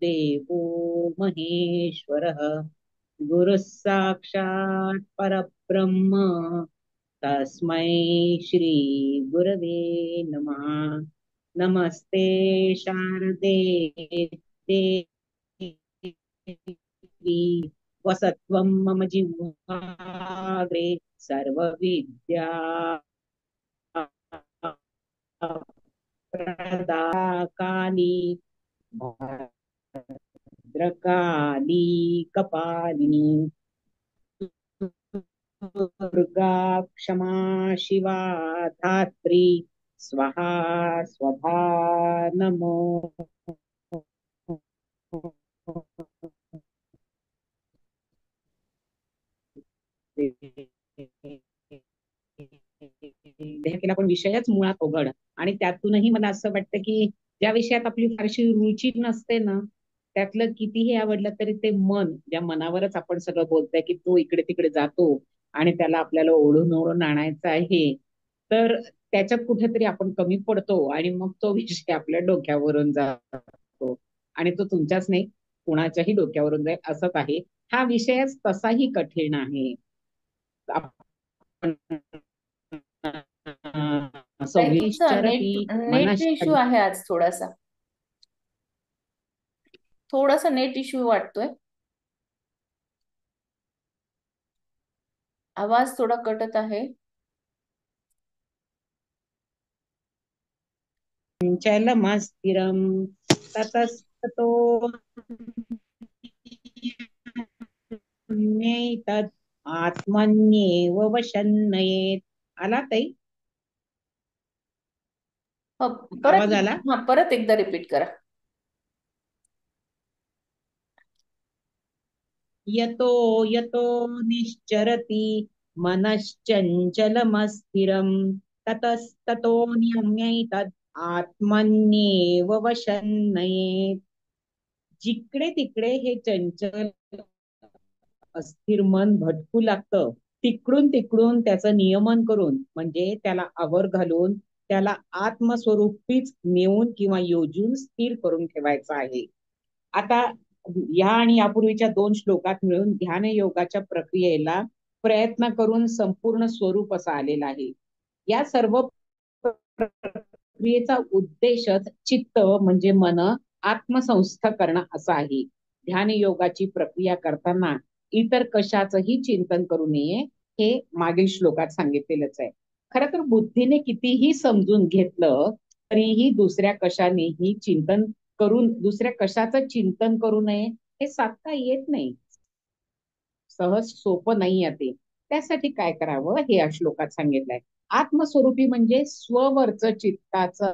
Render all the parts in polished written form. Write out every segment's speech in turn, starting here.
देवो महेश्वरः गुरुः साक्षात् परब्रह्म तस्मै श्री गुरवे नमः। नमस्ते शारदे देवी वसत्वं मम जिह्वाग्रे सर्वविद्या प्रदाकाली भद्रकाली कपालिनी दुर्गा क्षमा शिवा धात्री स्वाहा स्वधा नमो केला पण विषयच मुळात अवघड आणि त्यातूनही मला असं वाटतं की ज्या विषयात आपली फारशी रुची नसते ना त्यातलं कितीही आवडलं तरी ते मन ज्या मनावरच आपण सगळं बोलतोय की तो इकडे तिकडे जातो आणि त्याला आपल्याला ओढून ओढून आणायचं आहे तर त्याच्यात कुठेतरी आपण कमी पडतो आणि मग तो विषय आपल्या डोक्यावरून जातो आणि तो तुमच्याच नाही कुणाच्याही डोक्यावरून जाईल असंच आहे. हा विषयच तसाही कठीण आहे. आपण ताई, तुमचा सव्वीसचरती नेट मनाशी इश्यू आहे आज थोडासा. थोडासा नेट इश्यू वाटतोय. आवाज थोडा कटत आहे. चलमस्थिरं ततस्ततो तत् आत्मन्येव वशन्नयेत. आला ताई? हो, परत. आवाज आला? हा, परत एकदा रिपीट करा. यतो यतो निश्चरति मनश्चञ्चलमस्थिरं ततस्ततो नियम्यैतद् आत्मन्येव वशन्नयेत. जिकडे तिकडे हे चंचल अस्थिर मन भटकू लागतं तिकडून तिकडून त्याचं नियमन करून म्हणजे त्याला आवर घालून त्याला आत्मस्वरूपीच नेऊन किंवा योजून स्थिर करून ठेवायचं आहे. आता या आणि यापूर्वीच्या 2 श्लोकात मिळून ध्यान योगाच्या प्रक्रियेला प्रयत्न करून संपूर्ण स्वरूप असा आलेला आहे. या सर्व प्रक्रियेचा उद्देशच चित्त म्हणजे मन आत्मसंस्थ करणं असा आहे. ध्यान योगाची प्रक्रिया करताना इतर कशाचंही चिंतन करू नये हे मागील श्लोकात सांगितलेलंच आहे. खरं तर बुद्धीने कितीही समजून घेतलं तरीही दुसऱ्या कशानेही चिंतन करून दुसऱ्या कशाचं चिंतन करू नये हे साधता येत नाही. सहज सोपं नाही आहे ते. त्यासाठी काय करावं हे या श्लोकात सांगितलंय. आत्मस्वरूपी म्हणजे स्ववरचं चित्ताचं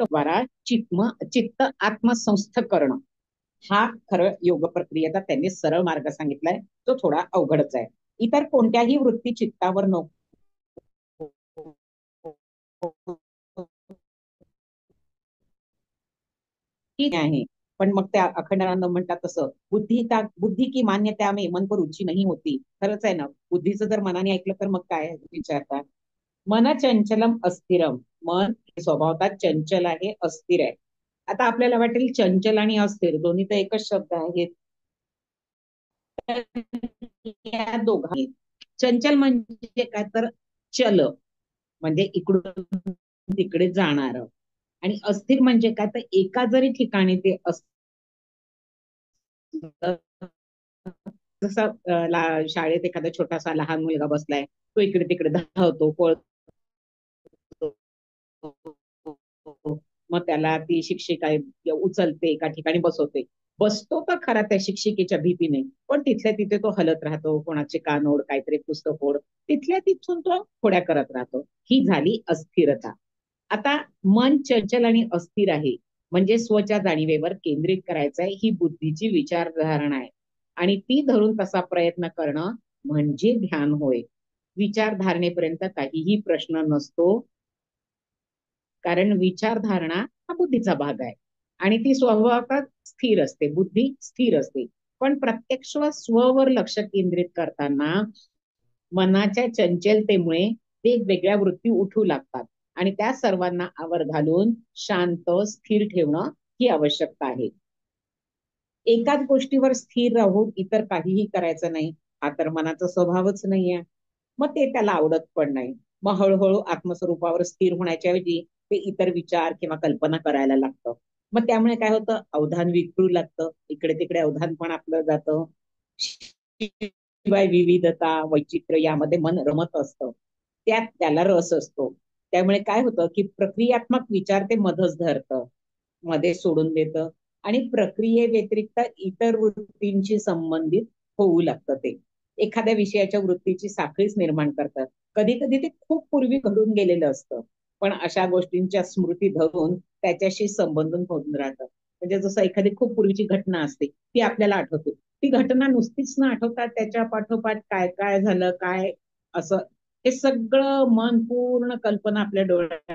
द्वारा चित्त आत्मसंस्थ करणं हा खरं योग प्रक्रियेचा त्यांनी सरळ मार्ग सांगितलाय. तो थोडा अवघडच आहे. इतर कोणत्याही वृत्ती चित्तावर नको ठीक आहे पण मग त्या अखंडानंद म्हणतात तसं बुद्धी की मान्यता में मन को रुची नाही होती. खरंच आहे ना. बुद्धीचं जर मनाने ऐकलं तर मग काय विचारतात. मन चंचलम अस्थिरम. मन स्वभावतः चंचल आहे अस्थिर आहे. आता आपल्याला वाटेल चंचल आणि अस्थिर दोन्ही तर एकच शब्द आहेत. या दोघांनी चंचल म्हणजे काय तर चल म्हणजे इकडून तिकडे जाणार आणि अस्थिर म्हणजे काय तर एका जरी ठिकाणी ते जसं शाळेत एखादा छोटासा लहान मुलगा बसलाय तो इकडे तिकडे धावतो पळतो मग त्याला ती शिक्षिका उचलते एका ठिकाणी बसवते. बसतो तर खरा त्या शिक्षिकेच्या भीतीने पण तिथल्या तिथे तो हलत राहतो. कोणाचे कानोड काहीतरी पुस्तक ओढ तिथल्या तिथून तो खोड्या करत राहतो. ही झाली अस्थिरता. आता मन चंचल आणि अस्थिर आहे म्हणजे स्वच्या जाणीवेवर केंद्रित करायचं आहे ही बुद्धीची विचारधारणा आहे आणि ती धरून तसा प्रयत्न करणं म्हणजे ध्यान होय. विचारधारणेपर्यंत काहीही प्रश्न नसतो कारण विचारधारणा हा बुद्धीचा भाग आहे आणि ती स्वभावात स्थिर असते. बुद्धी स्थिर असते पण प्रत्यक्ष स्ववर लक्ष केंद्रित करताना मनाच्या चंचलतेमुळे वेगवेगळ्या वृत्ती उठू लागतात आणि त्या सर्वांना आवर घालून शांत स्थिर ठेवणं ही आवश्यकता आहे. एकाच गोष्टीवर स्थिर राहून इतर काहीही करायचं नाही, हा तर मनाचा स्वभावच नाहीये. मग ते त्याला आवडत पण नाही. मग हळूहळू आत्मस्वरूपावर स्थिर होण्याच्या ऐवजी ते इतर विचार किंवा कल्पना करायला लागतं. मग त्यामुळे काय होतं, अवधान विखरू लागतं, इकडे तिकडे अवधान पण आपलं जातं. शिवाय विविधता वैचित्र्य यामध्ये मन रमत असतं, त्यात त्याला रस असतो. त्यामुळे काय होतं की प्रक्रियात्मक विचार ते मधच धरतं, मध्ये सोडून देतं आणि प्रक्रिये व्यतिरिक्त इतर वृत्तींशी संबंधित होऊ लागतं. ते एखाद्या विषयाच्या वृत्तीची साखळीच निर्माण करतात. कधी कधी ते खूप पूर्वी घडून गेलेलं असतं, पण अशा गोष्टींच्या स्मृती धरून त्याच्याशी संबंधून होऊन राहतं. म्हणजे जसं एखादी खूप पूर्वीची घटना असते, ती आपल्याला आठवते. ती घटना नुसतीच न आठवता त्याच्या पाठोपाठ काय काय झालं, काय असं हे सगळं मन पूर्ण कल्पना आपल्या डोळ्यात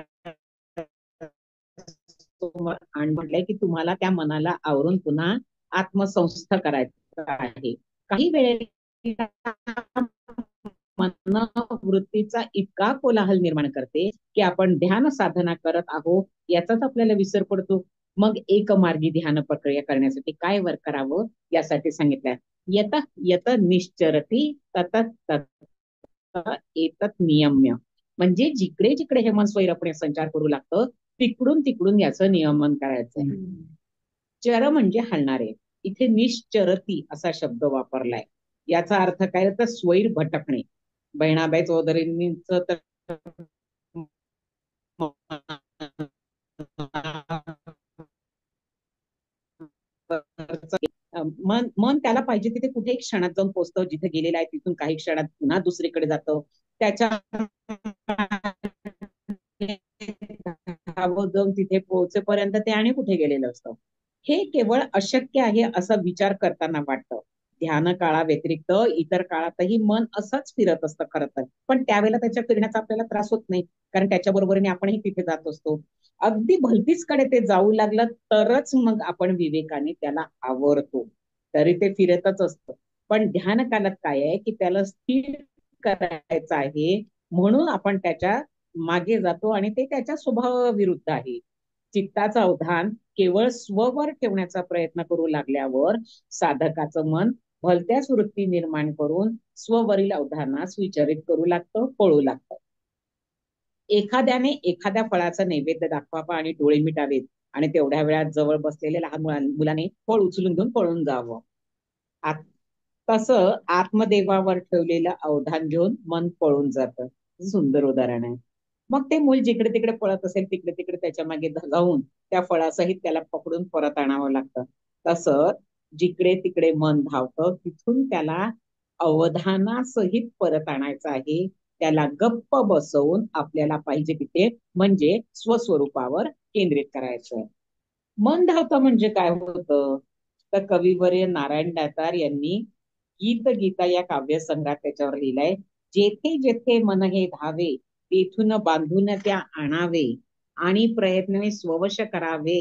आणि म्हटलंय की तुम्हाला त्या मनाला आवरून पुन्हा आत्मसंस्थ करायचं आहे. काही वेळेला मन वृत्तीचा इतका कोलाहल निर्माण करते की आपण ध्यान साधना करत आहोत याचाच आपल्याला विसर पडतो. मग एक मार्गी ध्यान प्रक्रिया करण्यासाठी काय वर करावं यासाठी सांगितलंय. यत यत निश्चरती तत तत एतत नियम्य. म्हणजे जिकडे जिकडे हे मन स्वैरपणे संचार करू लागतं, तिकडून तिकडून याचं नियमन करायचंय. चर म्हणजे हलणारे, इथे निश्चरती असा शब्द वापरलाय. याचा अर्थ काय तर स्वैर भटकणे. बहिणाबाई चौधरींच तर मन मन त्याला पाहिजे तिथे कुठेही क्षणात जाऊन पोहोचतं, जिथे गेलेलं आहे तिथून काही क्षणात पुन्हा दुसरीकडे जातं. त्याच्या जाऊन तिथे पोहोचेपर्यंत ते आणि कुठे गेलेलं असतं. हे केवळ अशक्य आहे असं विचार करताना वाटतं. ध्यान काळा व्यतिरिक्त इतर काळातही मन असंच फिरत असतं खरं तर, पण त्यावेळेला त्याच्या फिरण्याचा आपल्याला त्रास होत नाही, कारण त्याच्या बरोबरीने आपणही तिथे जात असतो. अगदी भलतीच कडे ते जाऊ लागलं तरच मग आपण विवेकाने त्याला आवरतो, तरी ते फिरतच असतं. पण ध्यान कालात काय आहे की त्याला स्थिर करायचं आहे, म्हणून आपण त्याच्या मागे जातो आणि ते त्याच्या स्वभावाविरुद्ध आहे. चित्ताचं अवधान केवळ स्ववर ठेवण्याचा प्रयत्न करू लागल्यावर साधकाचं मन भलत्याच वृत्ती निर्माण करून स्ववरील अवधानास विचलित करू लागतं, पळू लागतं. एखाद्याने एखाद्या फळाचा नैवेद्य दाखवावा आणि डोळे मिटावेत आणि तेवढ्या वेळात जवळ बसलेल्या लहान मुलाने फळ उचलून घेऊन पळून जावं. तसं आत्मदेवावर ठेवलेलं अवधान घेऊन मन पळून जातं. सुंदर उदाहरण आहे. मग ते मूल जिकडे तिकडे पळत असेल तिकडे तिकडे त्याच्या मागे जाऊन त्या फळासहित त्याला पकडून परत आणावं लागतं. तसं जिकडे तिकडे मन धावतं तिथून त्याला अवधानासहित परत आणायचं आहे. त्याला गप्प बसवून आपल्याला पाहिजे तिथे म्हणजे स्वस्वरूपावर केंद्रित करायचं. मन धावतं म्हणजे काय होतं, तर कविवर्य नारायण दातार यांनी गीत गीता या काव्यसंग्रहात त्याच्यावर लिहिलंय. जेथे जेथे मन हे धावे तेथून बांधून त्या आणावे आणि प्रयत्नाने स्ववश करावे.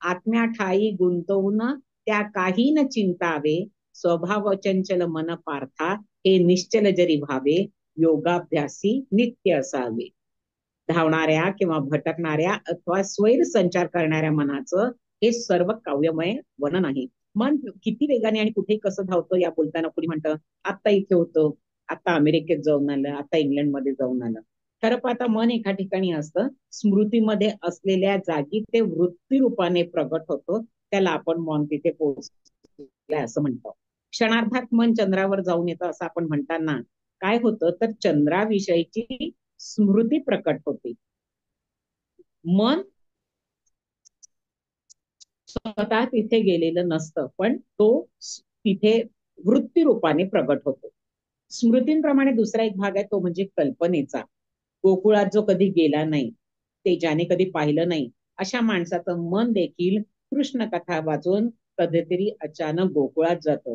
आत्म्या ठाई गुंतवून त्या काही न चिंतावे. स्वभाव चंचल मन पार्था हे निश्चल जरी भावे. योगाभ्यासी नित्य असावे. धावणाऱ्या किंवा भटकणाऱ्या अथवा स्वैर संचार करणाऱ्या मनाचं हे सर्व काव्यमय वर्णन आहे. मन किती वेगाने आणि कुठे कसं धावतं या बोलताना कुणी म्हणतं आता इथे होतं, आता अमेरिकेत जाऊन आलं, आता इंग्लंडमध्ये जाऊन आलं. खरं पाहता मन एका ठिकाणी असतं, स्मृतीमध्ये असलेल्या जागी ते वृत्ती रूपाने प्रगट होतं, त्याला आपण मन तिथे पोहोचलंय असं म्हणतो. क्षणार्धात मन चंद्रावर जाऊन येतं असं आपण म्हणताना काय होतं तर चंद्राविषयीची स्मृती प्रकट होते. मन स्वतः तिथे गेलेलं नसतं, पण तो तिथे वृत्ती रूपाने प्रगट होतो. स्मृतींप्रमाणे दुसरा एक भाग आहे तो म्हणजे कल्पनेचा. गोकुळात जो कधी गेला नाही, ते ज्याने कधी पाहिलं नाही, अशा माणसाचं मन देखील कृष्ण कथा वाचून कधीतरी अचानक गोकुळात जातं.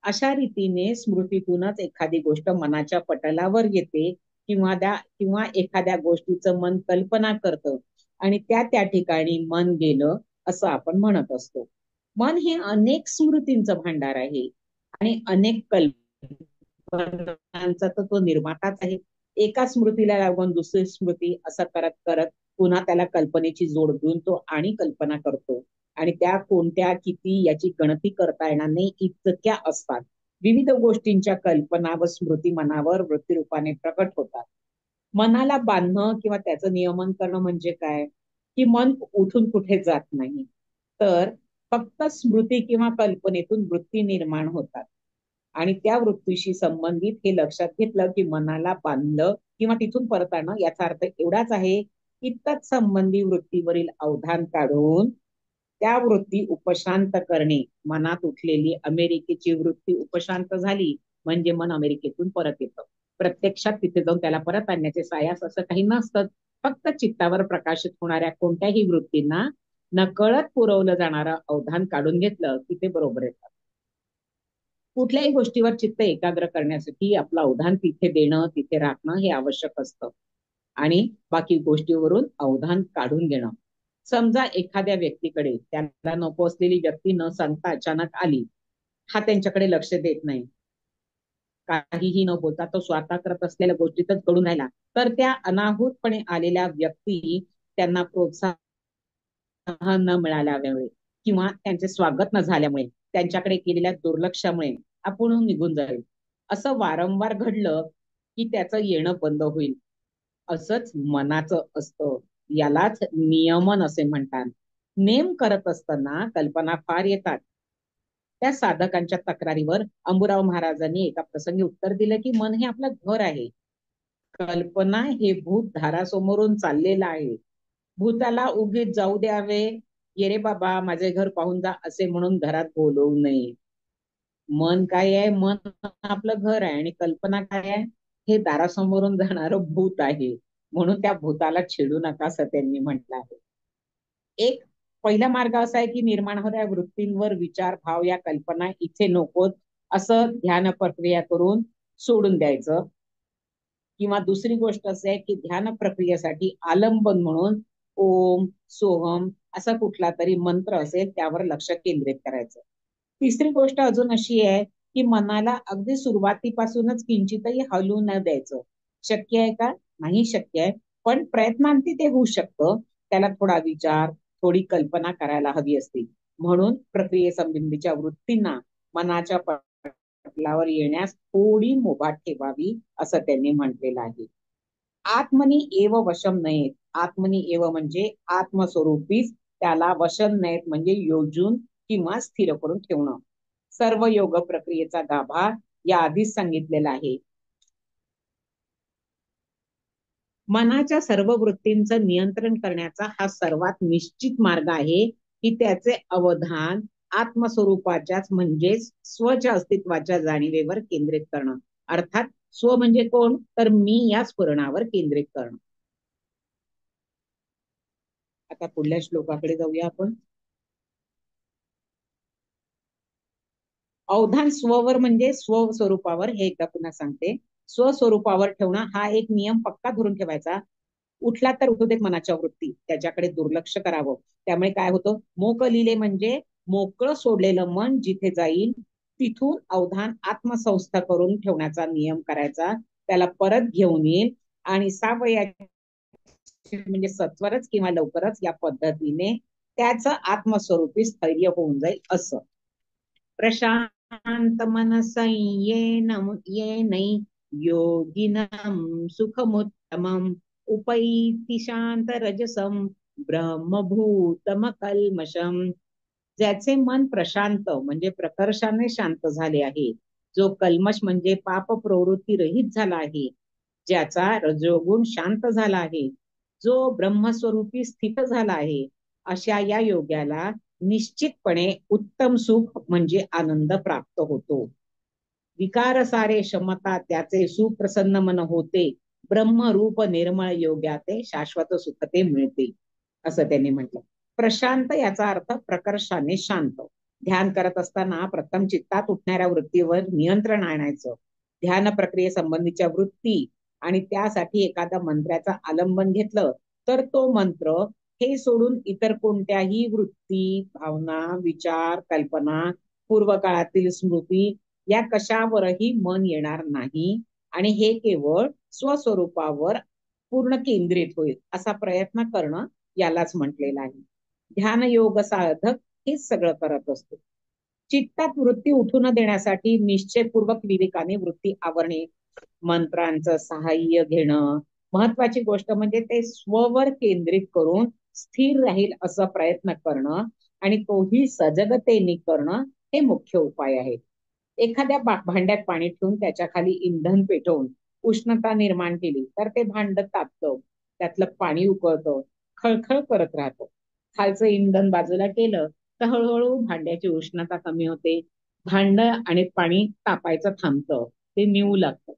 अशा रीतीने स्मृतीतूनच एखादी गोष्ट मनाच्या पटलावर येते किंवा एखाद्या गोष्टीचं मन कल्पना करतं आणि त्या त्या ठिकाणी मन गेलं असं आपण म्हणत असतो. मन हे अनेक स्मृतींचं भांडार आहे आणि अनेक कल्पनांचा तर तो निर्माताच आहे. एका स्मृतीला लागून दुसरी स्मृती असं करत करत पुन्हा त्याला कल्पनेची जोड देऊन तो आणि कल्पना करतो. आणि त्या कोणत्या किती याची गणती करता येणार नाही इतक्या असतात. विविध गोष्टींच्या कल्पना व स्मृती मनावर वृत्तीरूपाने प्रकट होतात. मनाला बांधणं किंवा त्याचं नियमन करणं म्हणजे काय, की मन उठून कुठे जात नाही, तर फक्त स्मृती किंवा कल्पनेतून वृत्ती निर्माण होतात. आणि त्या वृत्तीशी संबंधित हे लक्षात घेतलं की मनाला बांधलं किंवा तिथून परत आणणं, याचा अर्थ एवढाच आहे की तत्संबंधी वृत्तीवरील अवधान काढून त्या वृत्ती उपशांत करणे. मनात उठलेली अमेरिकेची वृत्ती उपशांत झाली म्हणजे मन अमेरिकेतून परत येतं. प्रत्यक्षात तिथे जाऊन त्याला परत आणण्याचे सायास असं काही नसतं. फक्त चित्तावर प्रकाशित होणाऱ्या कोणत्याही वृत्तींना नकळत पुरवलं जाणारं अवधान काढून घेतलं की ते बरोबर येतं. कुठल्याही गोष्टीवर चित्त एकाग्र करण्यासाठी आपलं अवधान तिथे देणं, तिथे राखणं हे आवश्यक असतं. आणि बाकी गोष्टीवरून अवधान काढून घेणं. समजा एखाद्या व्यक्तीकडे त्याला नको असलेली व्यक्ती न सांगता अचानक आली, हा त्यांच्याकडे लक्ष देत नाही, काहीही न बोलता तो स्वतः करत असलेल्या गोष्टीतच घडून राहिला, तर त्या अनाहूतपणे आलेल्या व्यक्ती त्यांना प्रोत्साहन न मिळाल्यामुळे किंवा त्यांचे स्वागत न झाल्यामुळे, त्यांच्याकडे केलेल्या दुर्लक्षामुळे आपण निघून जाईल. असं वारंवार घडलं की त्याचं येणं बंद होईल. असंच मनाचं असतं. यालाच नियमन असे म्हणतात. नेम करत असताना कल्पना फार येतात. त्या साधकांच्या तक्रारीवर अंबुराव महाराजांनी एका प्रसंगी उत्तर दिलं की मन हे आपलं घर आहे. कल्पना हे भूत दारासमोरून चाललेलं आहे. भूताला उगीच जाऊ द्यावे, ये रे बाबा माझे घर पाहून जा असे म्हणून घरात बोलवू नये. मन काय आहे, मन आपलं घर आहे आणि कल्पना काय आहे, हे दारासमोरून जाणारं भूत आहे. म्हणून त्या भूताला छेडू नका असं त्यांनी म्हटलं आहे. एक पहिला मार्ग असा आहे की निर्माण होणाऱ्या वृत्तींवर विचार भाव या कल्पना इथे नकोत असं ध्यान प्रक्रिया करून सोडून द्यायचं. किंवा दुसरी गोष्ट अशी आहे की ध्यान प्रक्रियेसाठी आलंबन म्हणून ओम सोहम असा कुठला तरी मंत्र असेल त्यावर लक्ष केंद्रित करायचं. तिसरी गोष्ट अजून अशी आहे की मनाला अगदी सुरुवातीपासूनच किंचितही हलू न द्यायचं. शक्य आहे का, नाही शक्य आहे, पण प्रयत्नांती ते होऊ शकतं. त्याला थोडा विचार, थोडी कल्पना करायला हवी असते. म्हणून प्रक्रियेसंबंधीच्या वृत्तींना मनाच्या पटलावर येण्यास थोडी मुभा ठेवावी असं त्यांनी म्हटलेलं आहे. आत्मनी एव वशम नयेत. आत्मनी एव म्हणजे आत्मस्वरूपीच त्याला वशम नयेत म्हणजे योजून किंवा स्थिर करून ठेवणं. सर्व योग प्रक्रियेचा गाभा या आधीच सांगितलेला आहे. मनाच्या सर्व वृत्तींचं नियंत्रण करण्याचा हा सर्वात निश्चित मार्ग आहे की त्याचे अवधान आत्मस्वरूपाच्याच म्हणजेच स्वच्या अस्तित्वाच्या जाणीवेवर केंद्रित करणं. अर्थात स्व म्हणजे कोण, तर मी या स्फुरणावर केंद्रित करणं. आता पुढल्या श्लोकाकडे जाऊया आपण. अवधान स्ववर म्हणजे स्वस्वरूपावर, हे एकदा पुन्हा सांगते. स्वस्वरूपावर ठेवणं हा एक नियम पक्का धरून ठेवायचा. उठला तर उठू देत मनाच्या वृत्ती, त्याच्याकडे दुर्लक्ष करावं. त्यामुळे काय होतं, मोकलिले म्हणजे मोकळं सोडलेलं मन जिथे जाईल तिथून अवधान आत्मसंस्था करून ठेवण्याचा नियम करायचा. त्याला परत घेऊन येईल आणि सावयाची म्हणजे सत्वरच किंवा लवकरच या पद्धतीने त्याचं आत्मस्वरूपी स्थैर्य होऊन जाईल असं. प्रशांत मनसंयेन येनै योगिनं सुखमुत्तमम् उपैति शांत रजसम ब्रह्मभूतमकल्मषम. ज्याचे मन प्रशांत म्हणजे प्रकर्षाने शांत झाले आहे, जो कल्मश म्हणजे पाप प्रवृत्ती रहित झाला आहे, ज्याचा रजोगुण शांत झाला आहे, जो ब्रह्मस्वरूपी स्थित झाला आहे, अशा या योग्याला निश्चितपणे उत्तम सुख म्हणजे आनंद प्राप्त होतो. विकार सारे क्षमता त्याचे सुप्रसन्न मन होते. ब्रह्मरूप निर्मळ योग्याते शाश्वत सुख ते मिळते असं त्यांनी म्हटलं. प्रशांत याचा अर्थ प्रकर्षाने शांत. ध्यान करत असताना प्रथम चित्तात उठणाऱ्या वृत्तीवर नियंत्रण आणायचं. ध्यान प्रक्रियेसंबंधीच्या वृत्ती आणि त्यासाठी एखाद्या मंत्र्याचं आलंबन घेतलं तर तो मंत्र हे सोडून इतर कोणत्याही वृत्ती, भावना, विचार, कल्पना, पूर्वकाळातील स्मृती या कशावरही मन येणार नाही आणि हे केवळ स्वस्वरूपावर पूर्ण केंद्रित होईल असा प्रयत्न करणं यालाच म्हटलेलं आहे. ध्यान योग साधक हेच सगळं करत असतो. चित्तात वृत्ती उठू न देण्यासाठी निश्चयपूर्वक विवेकाने वृत्ती आवरणे, मंत्रांचं सहाय्य घेणं, महत्वाची गोष्ट म्हणजे ते स्ववर केंद्रित करून स्थिर राहील असं प्रयत्न करणं आणि तोही सजगतेने करणं हे मुख्य उपाय आहे. एखाद्या भांड्यात पाणी ठेवून त्याच्या खाली इंधन पेटवून उष्णता निर्माण केली तर ते भांड तापतं, त्यातलं पाणी उकळतं, खळखळ करत राहतं. खालचं इंधन बाजूला केलं तर हळूहळू भांड्याची उष्णता कमी होते, भांड आणि पाणी तापायचं थांबतं, ते निवू लागतं,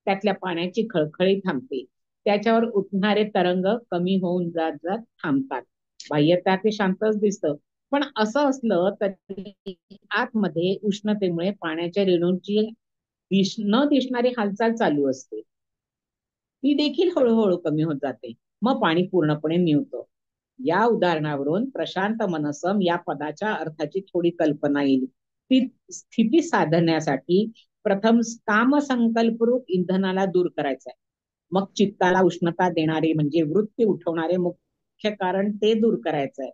त्यातल्या पाण्याची खळखळी थांबते, त्याच्यावर उठणारे तरंग कमी होऊन जात जात थांबतात. बाह्यतः ते शांतच दिसतं, पण असं असलं तरी आतमध्ये उष्णतेमुळे पाण्याच्या रेणूंची न दिसणारी हालचाल चालू असते, ती देखील हळूहळू कमी होत जाते. मग पाणी पूर्णपणे निवतं. या उदाहरणावरून प्रशांत मनसम या पदाच्या अर्थाची थोडी कल्पना येईल. ती स्थिती साधण्यासाठी प्रथम काम संकल्परूप इंधनाला दूर करायचंय, मग चित्ताला उष्णता देणारे म्हणजे वृत्ती उठवणारे मुख्य कारण ते दूर करायचंय,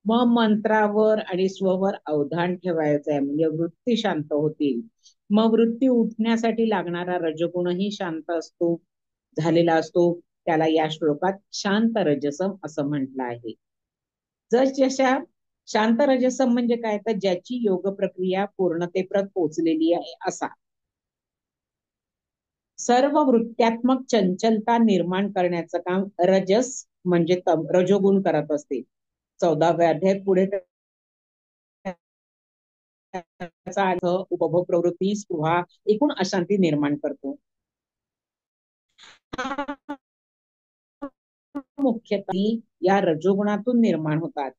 मग मंत्रावर आणि स्ववर अवधान ठेवायचंय म्हणजे वृत्ती शांत होतील, मग वृत्ती उठण्यासाठी लागणारा रजगुणही शांत असतो झालेला असतो, त्याला या श्लोकात शांत रजसम असं म्हटलं आहे. जशा शांत रजसम म्हणजे काय, तर ज्याची योग प्रक्रिया पूर्णतेप्रत पोहोचलेली आहे असा. सर्व वृत्त्यात्मक चंचलता निर्माण करण्याचं काम रजस म्हणजे रजोगुण करत असते. 14व्या अध्यायात पुढे त्याचा अर्थ उपभोग प्रवृत्ती, स्पृहा, एकूण अशांती निर्माण करतो. मुख्यतः या रजोगुणातून निर्माण होतात.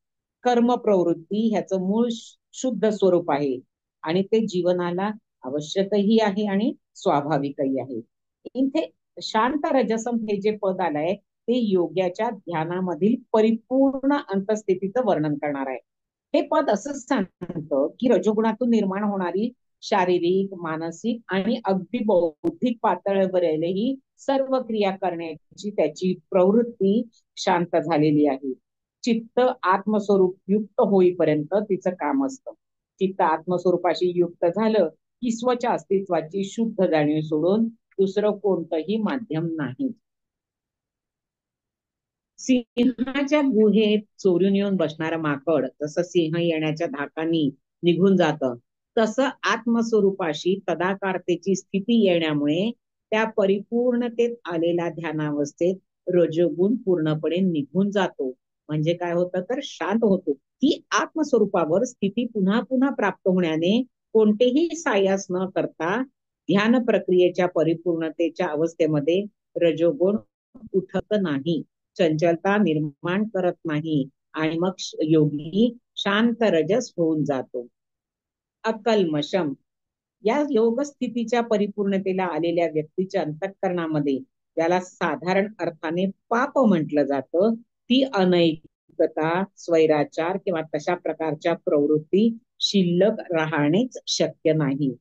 कर्म प्रवृत्ती ह्याचं मूळ शुद्ध स्वरूप आहे आणि ते जीवनाला आवश्यकही आहे आणि स्वाभाविकही आहे. इथे शांत रजसम हे जे पद आलंय ते योग्याच्या ध्यानामधील परिपूर्ण अंतस्थितीचं वर्णन करणार आहे. हे पद असं सांगतं की रजोगुणातून निर्माण होणारी शारीरिक, मानसिक आणि अगदी बौद्धिक पातळीवरही सर्व क्रिया करण्याची त्याची प्रवृत्ती शांत झालेली आहे. चित्त आत्मस्वरूप युक्त होईपर्यंत तिचं काम असतं. चित्त आत्मस्वरूपाशी युक्त झालं की स्वच्या अस्तित्वाची शुद्ध जाणीव सोडून दुसरं कोणतंही माध्यम नाही. सिंहाच्या गुहेत चोरून येऊन बसणारं माकड जसं सिंह येण्याच्या धाकानी निघून जातं, तसं आत्मस्वरूपाशी तदाकारतेची स्थिती येण्यामुळे त्या परिपूर्णतेत आलेल्या ध्यानावस्थेत रजोगुण पूर्णपणे निघून जातो. म्हणजे काय होतं तर शांत होतो. ती आत्मस्वरूपावर स्थिती पुन्हा पुन्हा प्राप्त होण्याने कोणतेही सायास न करता ध्यान प्रक्रियेच्या परिपूर्णतेच्या अवस्थेमध्ये रजोगुण उठत नाही, चंचलता निर्माण करत नाही आणि मग योगी शांत रजस होऊन जातो. अकल्मषम या योग स्थितीच्या परिपूर्णतेला आलेल्या व्यक्तीच्या अंतःकरणामध्ये ज्याला साधारण अर्थाने पाप म्हटलं जातं, ती अनैतिकता, स्वैराचार किंवा तशा प्रकारच्या प्रवृत्ती शिल्लक राहणेच शक्य नाही.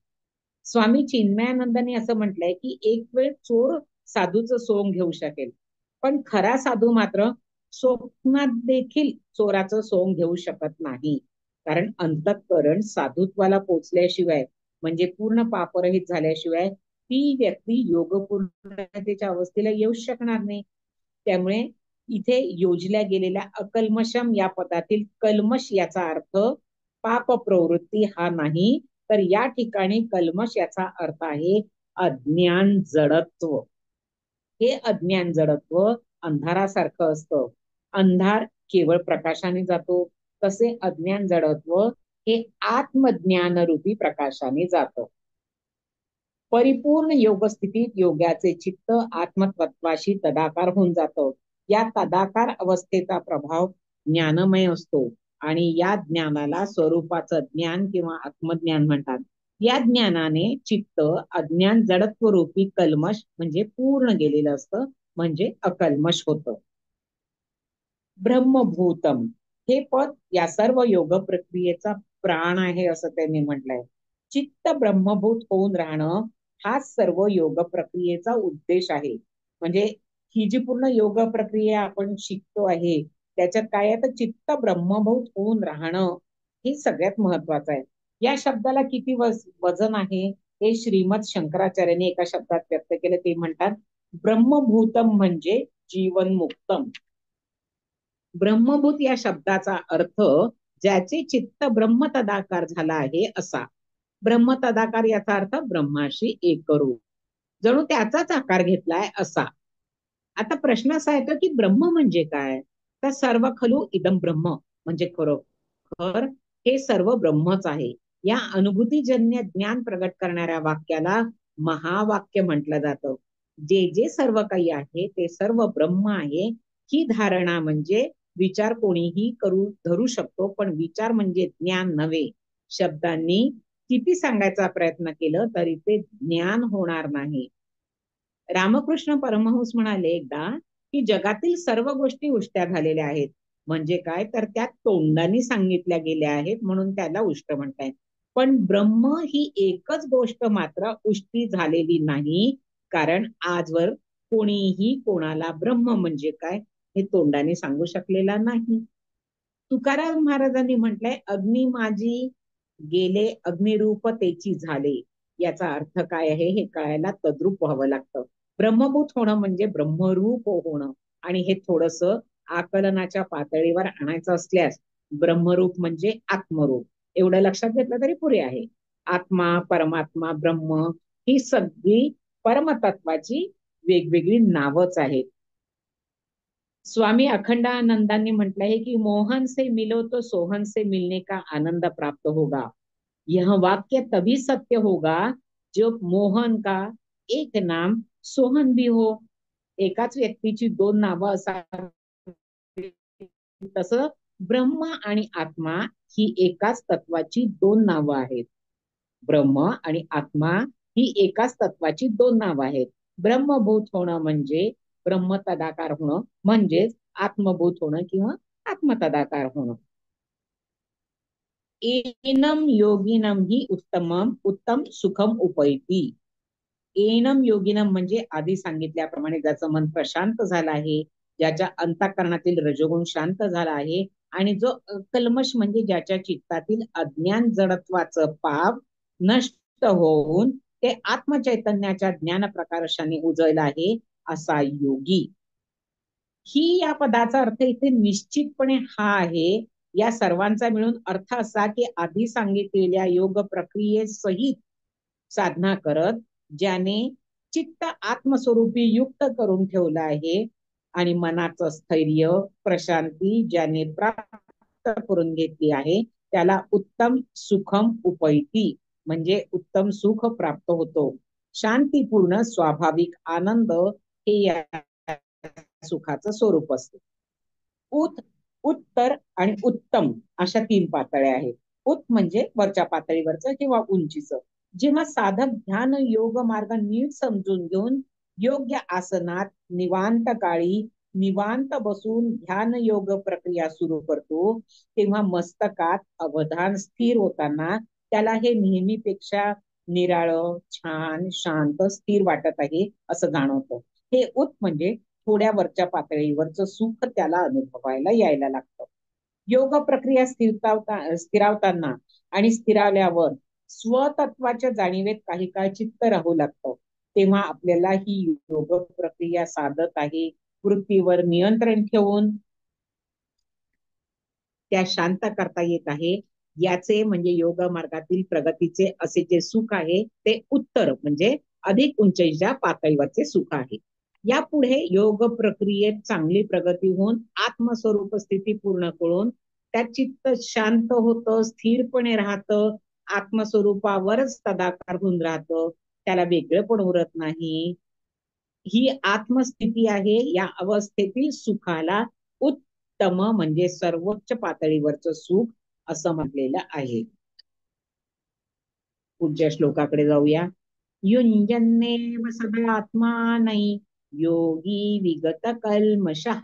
स्वामी चिन्मयानंदांनी असं म्हटलंय की एक वेळ चोर साधूचं सोंग घेऊ शकेल, पण खरा साधू मात्र स्वप्नात देखील चोराचं सोंग घेऊ शकत नाही. कारण अंतःकरण साधुत्वाला पोचल्याशिवाय म्हणजे पूर्ण पापरहित झाल्याशिवाय ती व्यक्ती योगपूर्णतेच्या अवस्थेला येऊ शकणार नाही. त्यामुळे इथे योजल्या गेलेल्या अकल्मषम या पदातील कल्मश याचा अर्थ पाप प्रवृत्ती हा नाही, तर या ठिकाणी कल्मश याचा अर्थ आहे अज्ञान जडत्व. हे अज्ञान जडत्व अंधारासारखं असतं, अंधार केवळ प्रकाशाने जातो, तसे अज्ञान जडत्व हे आत्मज्ञान रूपी प्रकाशाने जातं. परिपूर्ण योग स्थितीत योग्याचे चित्त आत्मतत्वाशी तदाकार होऊन जातं. या तदाकार अवस्थेचा प्रभाव ज्ञानमय असतो आणि या ज्ञानाला स्वरूपाचं ज्ञान किंवा आत्मज्ञान म्हणतात. या ज्ञानाने चित्त अज्ञान जडत्व रूपी कल्मश म्हणजे पूर्ण गेलेलं असतं, म्हणजे अकल्मश होतं. ब्रह्मभूतम हे पद या सर्व योग प्रक्रियेचा प्राण आहे असं त्यांनी म्हटलंय. चित्त ब्रह्मभूत होऊन राहणं हा सर्व योग प्रक्रियेचा उद्देश आहे. म्हणजे ही जी पूर्ण योग प्रक्रिया आपण शिकतो आहे त्याच्यात काय आहे, तर चित्त ब्रह्मभूत होऊन राहणं हे सगळ्यात महत्वाचं आहे. या शब्दाला किती वजन आहे हे श्रीमद शंकराचार्यांनी एका शब्दात व्यक्त केलं. ते म्हणतात, ब्रह्मभूतम म्हणजे जीवनमुक्तम. ब्रह्मभूत या शब्दाचा अर्थ ज्याचे चित्त ब्रह्म तदाकार झाला आहे असा. ब्रह्म तदाकार याचा अर्थ ब्रह्माशी एकरूप, जणू त्याचाच आकार घेतलाय असा. आता प्रश्न असा येतो की ब्रह्म म्हणजे काय? तर सर्व खलु इदम ब्रह्म म्हणजे खरोखर हे सर्व ब्रह्मच आहे. या अनुभूतीजन्य ज्ञान प्रगट करणाऱ्या वाक्याला महावाक्य म्हटलं जातं. जे जे सर्व काही आहे ते सर्व ब्रह्म आहे ही धारणा म्हणजे विचार कोणीही करू धरू शकतो, पण विचार म्हणजे ज्ञान नव्हे. शब्दांनी किती सांगायचा प्रयत्न केलं तरी ते ज्ञान होणार नाही. रामकृष्ण परमहंस म्हणाले एकदा की जगातील सर्व गोष्टी उष्ट्या झालेल्या आहेत. म्हणजे काय, तर त्या तोंडाने सांगितल्या गेल्या आहेत म्हणून त्याला उष्ट म्हणतायत. पण ब्रह्म ही एकच गोष्ट मात्र उष्टी झालेली नाही, कारण आजवर कोणीही कोणाला ब्रह्म म्हणजे काय हे तोंडाने सांगू शकलेला नाही. तुकाराम महाराजांनी म्हटलंय, अग्नी माझी गेले अग्निरूप तेची झाले. याचा अर्थ काय आहे हे कळायला तद्रूप व्हावं लागतं. ब्रह्मभूत होणं म्हणजे ब्रह्मरूप होणं, आणि हे थोडस आकलनाच्या पातळीवर आणायचं असल्यास ब्रह्मरूप म्हणजे आत्मरूप एवढं लक्षात घेतलं तरी पुरे आहे. आत्मा, परमात्मा, ब्रह्म ही सगळी परमतत्वाची वेगवेगळी नावच आहेत. स्वामी अखंडानंदांनी म्हटलं आहे की मोहन से मिलो तो सोहन से मिलने का आनंद प्राप्त होगा. यह वाक्य तभी सत्य होगा जब मोहन का एक नाम सोहन भी हो. एकाच व्यक्तीची दोन नावं असावी, तसं ब्रह्म आणि आत्मा ही एकाच तत्वाची दोन नावं आहेत. ब्रह्म आणि आत्मा ही एकाच तत्वाची दोन नावं आहेत. ब्रह्मभूत होणं म्हणजे ब्रह्म तदाकार होणं, म्हणजेच आत्मभूत होणं किंवा आत्मतदाकार होणं. एनम योगिनम ही उत्तम सुखम उपैती. एनम योगिनम म्हणजे आधी सांगितल्याप्रमाणे ज्याचं मन प्रशांत झालं आहे, ज्याच्या अंतःकरणातील रजोगुण शांत झाला आहे, आणि जो कल्मश म्हणजे ज्याच्या चित्तातील अज्ञान जडत्वाचं पाप नष्ट होऊन ते आत्मचैतन्याच्या ज्ञान प्रकाशाने उजळला आहे असा योगी. ही या पदाचा अर्थ इथे निश्चितपणे हा आहे. या सर्वांचा मिळून अर्थ असा की आधी सांगितलेल्या योग प्रक्रियेसहित साधना करत ज्याने चित्त आत्मस्वरूपी युक्त करून ठेवलं आहे आणि मनाचं स्थैर्य प्रशांती ज्याने प्राप्त करून घेतली आहे त्याला उत्तम सुखम उपैती म्हणजे उत्तम सुख प्राप्त होतो. शांतीपूर्ण स्वाभाविक आनंद हे या सुखाचं स्वरूप असते. उत्तर आणि उत्तम अशा तीन पातळ्या आहेत. म्हणजे वरच्या पातळीवरचं किंवा उंचीचं. जेव्हा साधक ध्यान योग मार्ग नीट समजून घेऊन योग्य आसनात निवांत काळी निवांत बसून ध्यान योग प्रक्रिया सुरू करतो, तेव्हा मस्तकात अवधान स्थिर होताना त्याला हे नेहमीपेक्षा निराळं, छान, शांत, स्थिर वाटत आहे असं जाणवतं. हे म्हणजे थोड्या वरच्या पातळीवरचं सुख त्याला अनुभवायला यायला लागतं. योग प्रक्रिया स्थिरावताना आणि स्थिरावल्यावर स्वतत्वाच्या जाणीवेत काही काळ चित्त राहू लागतं. तेव्हा आपल्याला ही योग प्रक्रिया साधत आहे वृत्तीवर नियंत्रण ठेवून त्या शांत करता येत आहे. याचे म्हणजे योग मार्गातील प्रगतीचे असे जे सुख आहे ते उत्तर म्हणजे अधिक उंचीच्या पातळीवरचे सुख आहे. यापुढे योग प्रक्रियेत चांगली प्रगती होऊन आत्मस्वरूप स्थिती पूर्ण करून त्या चित्त शांत होतं, स्थिरपणे राहतं, आत्मस्वरूपावरच तदाकार होऊन राहतं, त्याला वेगळं पण उरत नाही. ही आत्मस्थिती आहे. या अवस्थेतील सुखाला उत्तम म्हणजे सर्वोच्च पातळीवरचं सुख असं म्हटलेलं आहे. पुढच्या श्लोकाकडे जाऊया. युञ्जन्नेव सदात्मानै योगी विगत कल्मषः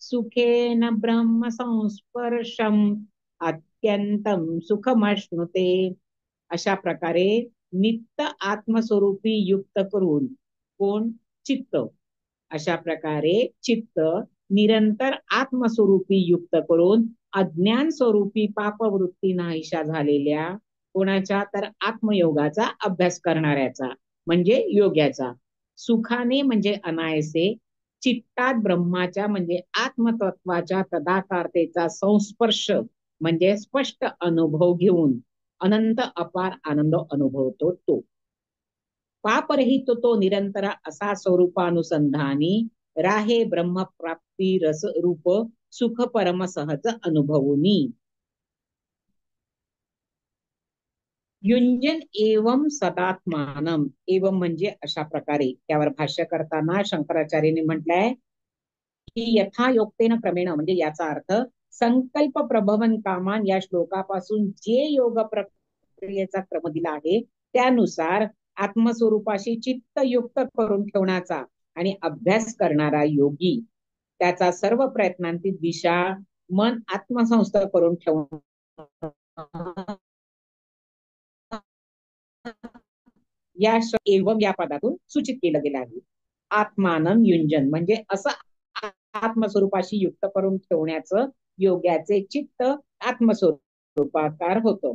सुखेन ब्रह्म संस्पर्शम अत्यंतम सुखमश्नुते. अशा प्रकारे नित्य आत्मस्वरूपी युक्त करून कोण चित्त, अशा प्रकारे चित्त निरंतर आत्मस्वरूपी युक्त करून अज्ञान स्वरूपी पापवृत्ती नाहीशा झालेल्या कोणाच्या तर आत्मयोगाचा अभ्यास करणाऱ्याचा म्हणजे योग्याचा, सुखाने म्हणजे अनायसे चित्तात ब्रह्माच्या म्हणजे आत्मतत्वाच्या तदाकारतेचा संस्पर्श म्हणजे स्पष्ट अनुभव घेऊन अनंत अपार आनंद अनुभवतो तो. पापरहित तो निरंतर असा स्वरूपानुसंधानी राहे ब्रह्मप्राप्ती रस रूप सुख परम सहज अनुभवनी. युंजन एवं सदात्मानम, एवं म्हणजे अशा प्रकारे. त्यावर भाष्य करताना शंकराचार्यांनी म्हटलंय की यथायोक्तेन क्रमेण, म्हणजे याचा अर्थ संकल्प प्रभवन कामान या श्लोकापासून जे योग प्रक्रियेचा क्रम दिला आहे त्यानुसार आत्मस्वरूपाशी चित्त युक्त करून ठेवण्याचा आणि अभ्यास करणारा योगी त्याचा सर्व प्रयत्नांची दिशा मन आत्मसंस्थ करून ठेवणार या एवं या पदातून सूचित केलं गेलं आहे. आत्मानं युंजन म्हणजे असं आत्मस्वरूपाशी युक्त करून ठेवण्याचं योग्याचे चित्त आत्मस्वरूपाकार होतं.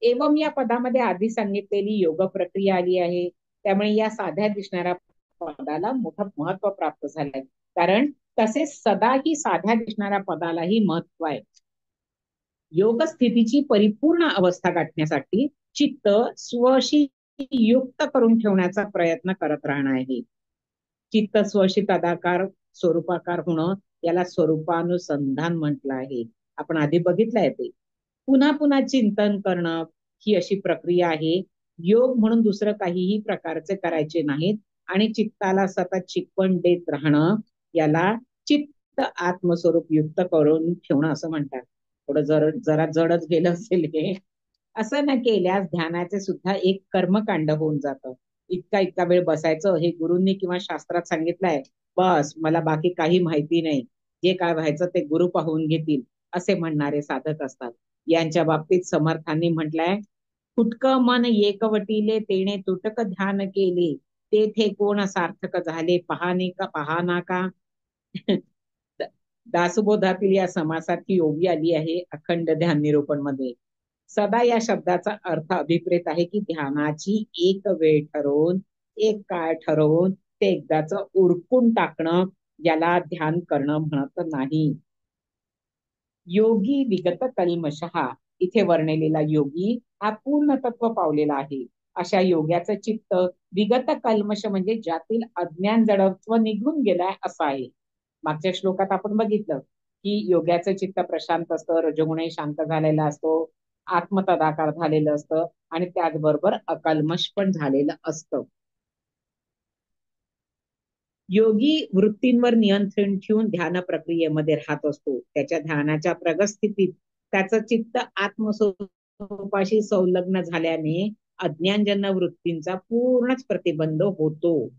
एवं या पदामध्ये आधी सांगितलेली योग प्रक्रिया आली आहे, त्यामुळे या साध्या दिसणाऱ्या पदाला मोठं महत्व प्राप्त झालंय. कारण तसेच सदाही साध्या दिसणाऱ्या पदालाही महत्व आहे. योग स्थितीची परिपूर्ण अवस्था गाठण्यासाठी चित्त स्वशी युक्त करून ठेवण्याचा प्रयत्न करत राहणं आहे. चित्त स्वशी तदाकार स्वरूपाकार होणं याला स्वरूपानुसंधान म्हटलं आहे. आपण आधी बघितलंय ते. पुन्हा पुन्हा चिंतन करणं ही अशी प्रक्रिया आहे. योग म्हणून दुसरं काहीही प्रकारचे करायचे नाहीत आणि चित्ताला सतत शिकवण देत राहणं याला चित्त आत्मस्वरूप युक्त करून ठेवणं असं म्हणतात. थोडं जरा जडच गेलं असेल हे. असं न केल्यास ध्यानाचे सुद्धा एक कर्मकांड होऊन जातं. इतका वेळ बसायचं हे गुरूंनी किंवा शास्त्रात सांगितलंय, बस मला बाकी काही माहिती नाही, जे काय व्हायचं ते गुरु पाहून घेतील असे म्हणणारे साधक असतात. यांच्या बाबतीत समर्थांनी म्हटलंय, फुटक मन एकवटीले तेने तुटक ध्यान केले तेथे कोण सार्थक झाले पाहना का. दासबोधातील या समासारखी योगी आली आहे अखंड ध्यान निरूपण मध्ये. सदा या शब्दाचा अर्थ अभिप्रेत आहे की ध्यानाची एक वेळ ठरवून एक काळ ठरवून ते एकदाच उरकून टाकणं याला ध्यान करणं म्हणत नाही. योगी विगत कल्मषहा, इथे वर्णलेला योगी हा पूर्ण तत्व पावलेला आहे. अशा योग्याचं चित्त विगत कल्मष म्हणजे ज्यातील अज्ञान जडत्व निघून गेलाय असं आहे. मागच्या श्लोकात आपण बघितलं की योग्याचं चित्त प्रशांत असतं, रजोगुणही शांत झालेला असतो, आत्मतदाकार झालेलं असतं आणि त्याचबरोबर अकल्मष पण झालेलं असतं. योगी वृत्तींवर नियंत्रण ठेवून ध्यान प्रक्रियेमध्ये राहत असतो. त्याच्या ध्यानाच्या प्रगत त्याचं चित्त आत्मस्वरूपाशी संलग्न झाल्याने अज्ञानजन्य वृत्तींचा पूर्णच प्रतिबंध होतो.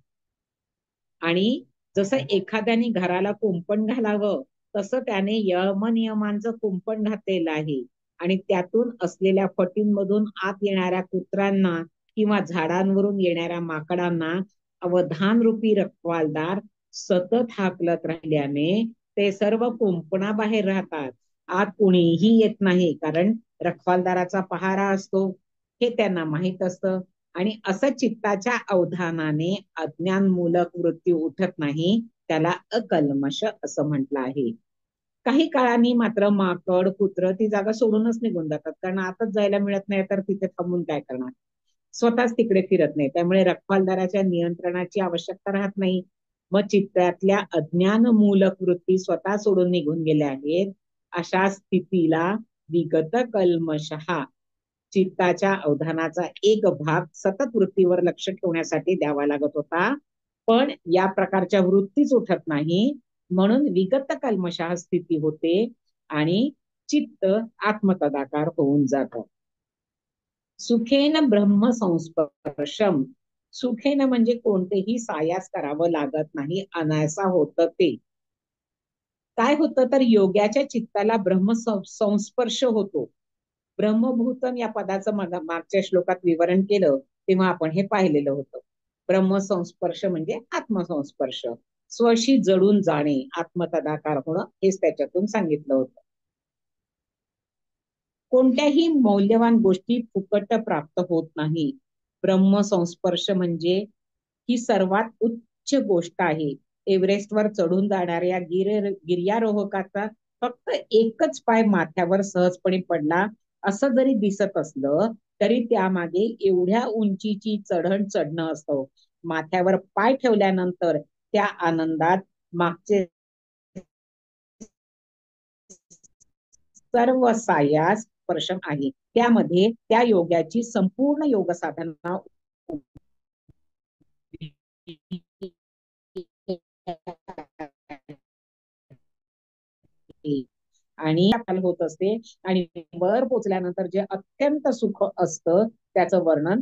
आणि जसं एखाद्याने घराला कुंपण घालावं तसं त्याने यमनियमांचं कुंपण घातलेलं आहे आणि त्यातून असलेल्या फटींमधून आत येणाऱ्या कुत्र्यांना किंवा झाडांवरून येणाऱ्या माकडांना अवधान रूपी रखवालदार सतत हाकलत राहिल्याने ते सर्व कुंपणाबाहेर राहतात. आत कुणीही येत नाही, कारण रखवालदाराचा पहारा असतो हे त्यांना माहित असतं. आणि असं चित्ताच्या अवधानाने अज्ञानमूलक वृत्ती उठत नाही, त्याला अकल्मष असं म्हटलं आहे. काही काळाने मात्र माकड कुत्र ती जागा सोडूनच निघून जातात, कारण आताच जायला मिळत नाही तर तिथे थांबून काय करणार, स्वतःच तिकडे फिरत नाही. त्यामुळे रखवालदाराच्या नियंत्रणाची आवश्यकता राहत नाही. मग चित्तातल्या अज्ञानमूलक वृत्ती स्वतः सोडून निघून गेल्या आहेत. अशा स्थितीला विगत कल्मषहा, चित्ताच्या अवधानाचा एक भाग सतत वृत्तीवर लक्ष ठेवण्यासाठी द्यावा लागत होता, पण या प्रकारच्या वृत्तीच उठत नाही, म्हणून विगत कल्मषहा स्थिती होते आणि चित्त आत्मतदाकार होऊन जात. सुखेन ब्रह्म संस्पर्शम, सुखेन म्हणजे कोणतेही सायास करावं लागत नाही, अनायसा होतं ते. काय होतं तर योग्याच्या चित्ताला ब्रह्म संस्पर्श होतो. ब्रह्मभूतम या पदाचं मागच्या श्लोकात विवरण केलं तेव्हा आपण हे पाहिलेलं होतं. ब्रह्मसंस्पर्श म्हणजे आत्मसंस्पर्श, स्वशी जडून जाणे, आत्मतदाकार होणं, हेच त्याच्यातून सांगितलं होतं. कोणत्याही मौल्यवान गोष्टी फुकट प्राप्त होत नाही. ब्रह्मसंस्पर्श म्हणजे ही सर्वात उच्च गोष्ट आहे. एव्हरेस्टवर चढून जाणाऱ्या गिर्यारोहकाचा फक्त एकच पाय माथ्यावर सहजपणे पडला असं जरी दिसत असलं तरी त्यामागे एवढ्या उंचीची चढण चढणं असतं. माथ्यावर पाय ठेवल्यानंतर त्या आनंदात मागचे सर्व सायास स्पर्श आहे. त्यामध्ये त्या योगाची संपूर्ण योग साधना आणि होत असते. आणि वर पोचल्यानंतर जे अत्यंत सुख असतं त्याचं वर्णन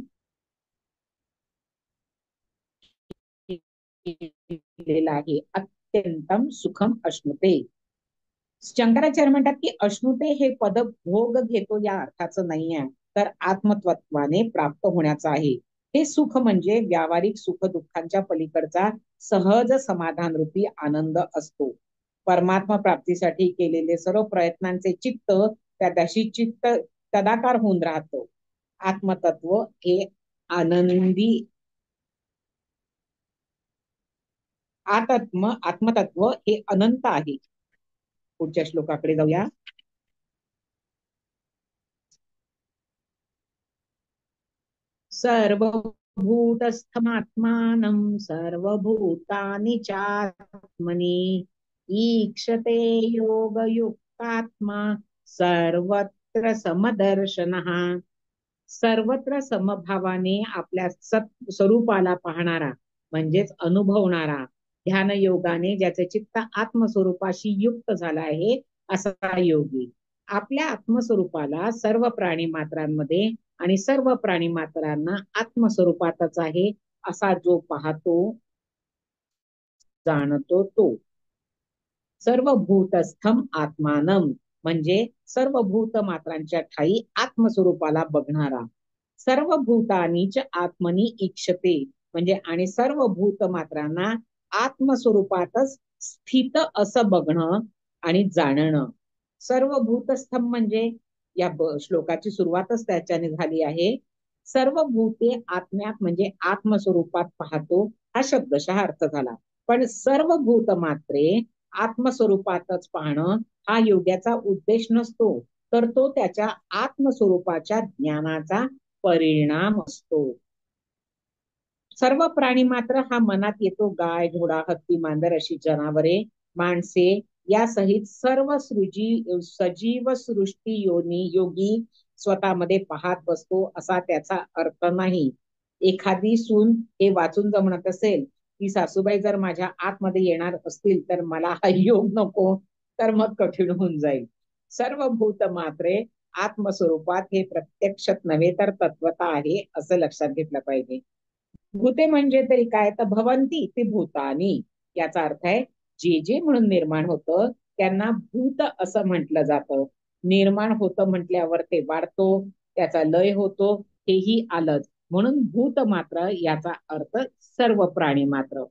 केलेलं आहे. अत्यंतम सुखम अश्नुते. शंकराचार्य म्हणतात की अश्नुते हे पद भोग घेतो या अर्थाचं नाही आहे, तर आत्मतत्वाने प्राप्त होण्याचं आहे. हे सुख म्हणजे व्यावहारिक सुख दुःखांच्या पलीकडचा सहज समाधान रूपी आनंद असतो. परमात्मा प्राप्तीसाठी केलेले सर्व प्रयत्नांचे चित्त त्याशी चित्त तदाकार होऊन राहतो. आत्मतत्व हे आनंदी आत्मतत्व हे अनंत आहे. पुढच्या श्लोकाकडे जाऊया. सर्वभूतस्थमात्मानं सर्वभूतानि चात्मनि ईक्षते योगयुक्तात्मा सर्वत्र समदर्शनः. सर्वत्र समभावाने आपल्या स्वरूपाला पाहणारा म्हणजेच अनुभवणारा, ध्यान योगाने ज्याचे चित्त आत्मस्वरूपाशी युक्त झाला आहे असा योगी. आपल्या आत्मस्वरूपाला सर्व प्राणी मात्रांमध्ये आणि सर्व प्राणी मात्रांना आत्मस्वरूपातच आहे असा जो पाहतो जाणतो तो. सर्वभूतस्थम आत्मानम म्हणजे सर्व भूत मात्रांच्या ठाई आत्मस्वरूपाला बघणारा. सर्व भूतानीच आत्मनी इच्छते म्हणजे आणि सर्व भूत मात्रांना आत्मस्वरूपातच स्थित असं बघणं आणि जाणणं. सर्व भूतस्थम म्हणजे या श्लोकाची सुरुवातच त्याच्याने झाली आहे. सर्व भूते आत्म्यात म्हणजे आत्मस्वरूपात पाहतो हा शब्दशः अर्थ झाला. पण सर्व भूत मात्रे आत्मस्वरूपातच पाहणं हा योग्याचा उद्देश नसतो, तर तो त्याच्या आत्मस्वरूपाच्या ज्ञानाचा परिणाम असतो. सर्व प्राणी मात्र हा मनात येतो. गाय, घोडा, हत्ती, मांजर अशी जनावरे, माणसे यासहित सर्व सजीव सृष्टी योगी स्वतःमध्ये पाहत बसतो असा त्याचा अर्थ नाही. एखादी सून हे वाचून जर म्हणत असेल की सासूबाई जर माझ्या आतमध्ये येणार असतील तर मला हा योग नको, तर मग कठीण होऊन जाईल. सर्व भूत मात्रे आत्मस्वरूपात हे प्रत्यक्षात नव्हे तर तत्वता आहे असं लक्षात घेतलं पाहिजे. भूते म्हणजे तरी काय, तर भवंती ते भूतानी याचा अर्थ आहे जे जे म्हणून निर्माण होतं त्यांना भूत असं म्हटलं जातं. निर्माण होतं म्हटल्यावर ते वाढतो, त्याचा लय होतो, हेही आलंच. म्हणून भूत मात्र याचा अर्थ सर्व प्राणी मात्र,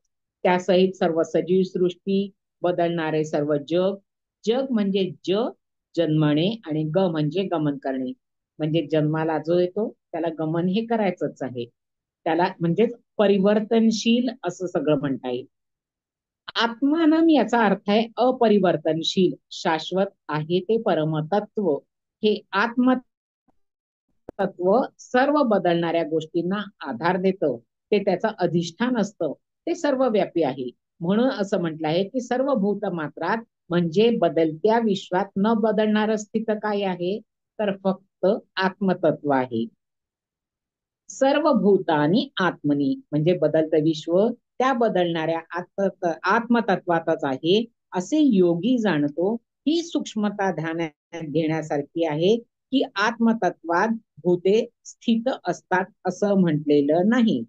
त्यासहित सर्व सजीव सृष्टी, बदलणारे सर्व जग. जग म्हणजे जन्मणे आणि म्हणजे गमन करणे. म्हणजे जन्माला जो येतो त्याला गमन हे करायचंच आहे. त्याला म्हणजे परिवर्तनशील असं सगळं म्हणता येईल. आत्मानम याचा अर्थ आहे अपरिवर्तनशील, शाश्वत आहे ते परमतत्व. हे आत्मतत्व सर्व बदलणाऱ्या गोष्टींना आधार देतं, ते त्याचं अधिष्ठान असतं, ते सर्वव्यापी आहे. म्हणून असं म्हटलं आहे की सर्व भूत मात्रात म्हणजे बदलत्या विश्वात न बदलणारं स्थित काय आहे, तर फक्त आत्मतत्व आहे. सर्व भूतानी आत्मनी म्हणजे बदलतं विश्व त्या बदलणाऱ्या आत्मतत्वातच आहे असे योगी जाणतो. ही सूक्ष्मता ध्यानात घेण्यासारखी आहे की आत्मतत्वात भूते स्थित असतात असं म्हटलेलं नाही.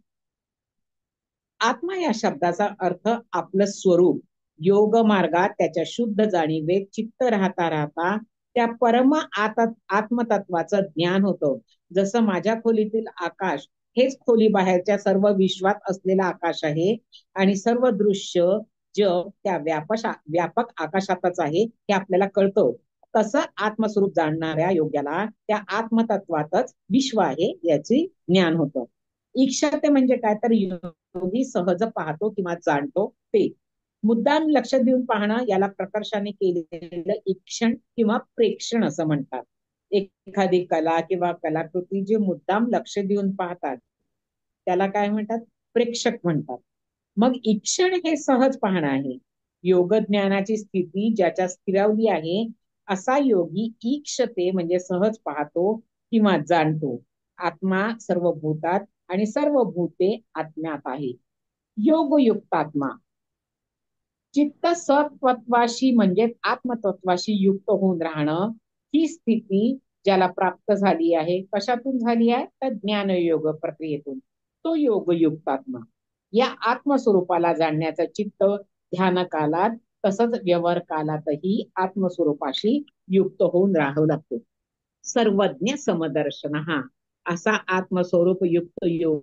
आत्मा या शब्दाचा अर्थ आपलं स्वरूप. योग मार्गात त्याच्या शुद्ध जाणीवेत चित्त राहता राहता त्या परम आत्मतत्वाचं ज्ञान होतं. जसं माझ्या खोलीतील आकाश हेच खोली बाहेरच्या सर्व विश्वात असलेलं आकाश आहे आणि सर्व दृश्य जग त्या व्यापक आकाशातच आहे हे आपल्याला कळतं. तसं आत्मस्वरूप जाणणाऱ्या योग्याला त्या आत्मतत्वातच विश्व आहे याची ज्ञान होतं. ईक्षते म्हणजे काय तर योगी सहज पाहतो किंवा जाणतो ते. मुद्दाम लक्ष देऊन पाहणं याला प्रकर्षाने केलेलं ईक्षण किंवा प्रेक्षण असं म्हणतात. एखादी कला किंवा कलाकृती जे मुद्दाम लक्ष देऊन पाहतात त्याला काय म्हणतात? प्रेक्षक म्हणतात. मग ईक्षण हे सहज पाहणं आहे. योग ज्ञानाची स्थिती ज्याच्या स्थिरावली आहे असा योगी ईक्षते म्हणजे सहज पाहतो किंवा जाणतो. आत्मा सर्व भूतात आणि सर्व भूते आत्म्यात आहे. योगयुक्त आत्मा चित्त सत्वत्वाशी म्हणजे आत्मतत्वाशी युक्त होऊन राहणं ही स्थिती ज्याला प्राप्त झाली आहे कशातून झाली आहे तर ज्ञानयोग प्रक्रियेतून. तो योगयुक्त आत्मा या आत्मस्वरूपाला जाणण्याचं चित्त ध्यान कालात तसंच व्यवहार कालातही आत्मस्वरूपाशी युक्त होऊन राहावं लागतो. सर्वज्ञ समदर्शन हा असा आत्मस्वरूप युक्त योग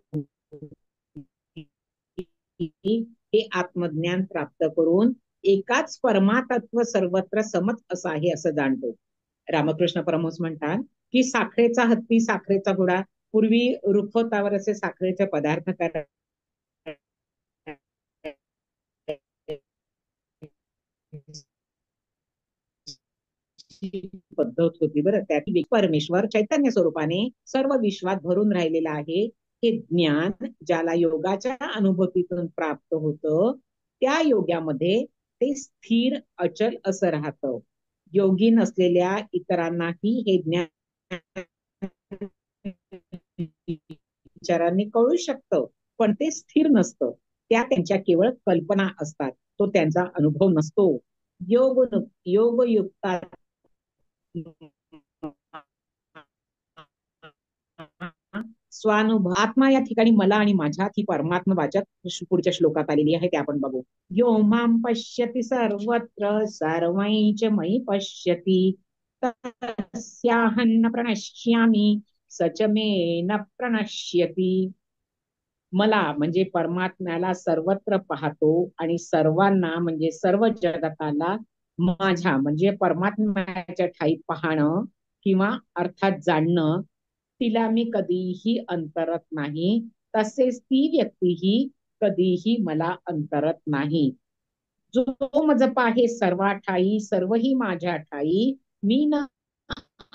हे आत्मज्ञान प्राप्त करून एकाच परमातत्व सर्वत्र समत असं आहे असं जाणतो. रामकृष्ण परमहंस म्हणतात की साखरेचा हत्ती साखरेचा घोडा पूर्वी रुखवतावर असे साखरेचे पदार्थ करायचे पद्धत होती बरं. त्यातील परमेश्वर चैतन्य स्वरूपाने सर्व विश्वात भरून राहिलेला आहे हे ज्ञान ज्याला योगाच्या अनुभूतीतून प्राप्त होतं त्या योग्यामध्ये ते स्थिर अचल असं राहतं. योगी नसलेल्या इतरांनाही हे ज्ञान विचारांनी कळू शकतं पण ते स्थिर नसतं. त्या त्यांच्या केवळ कल्पना असतात. तो त्यांचा अनुभव नसतो. योगयुक्ता स्वानुभव आत्मा या ठिकाणी मला आणि माझ्यात ही परमात्मा वाचक पुढच्या श्लोकात आलेली आहे ते आपण बघू. यो माम पश्यति सर्वत्र सर्वैच मयि पश्यति तस्याहं न प्रणश्यामि सच मे न प्रणश्यति. मला म्हणजे परमात्म्याला सर्वत्र पाहतो आणि सर्वांना म्हणजे सर्व जगताला माझ्या म्हणजे परमात्म्याच्या ठाई पाहणं किंवा अर्थात जाणणं तिला मी कधीही अंतरत नाही. तसेच ती व्यक्तीही कधीही मला अंतरत नाही. जो मज पाहे सर्वा ठाई सर्वही माझ्या ठाई मी न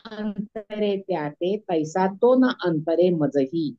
अंतरे त्याते तैसा तो न अंतरे मजही.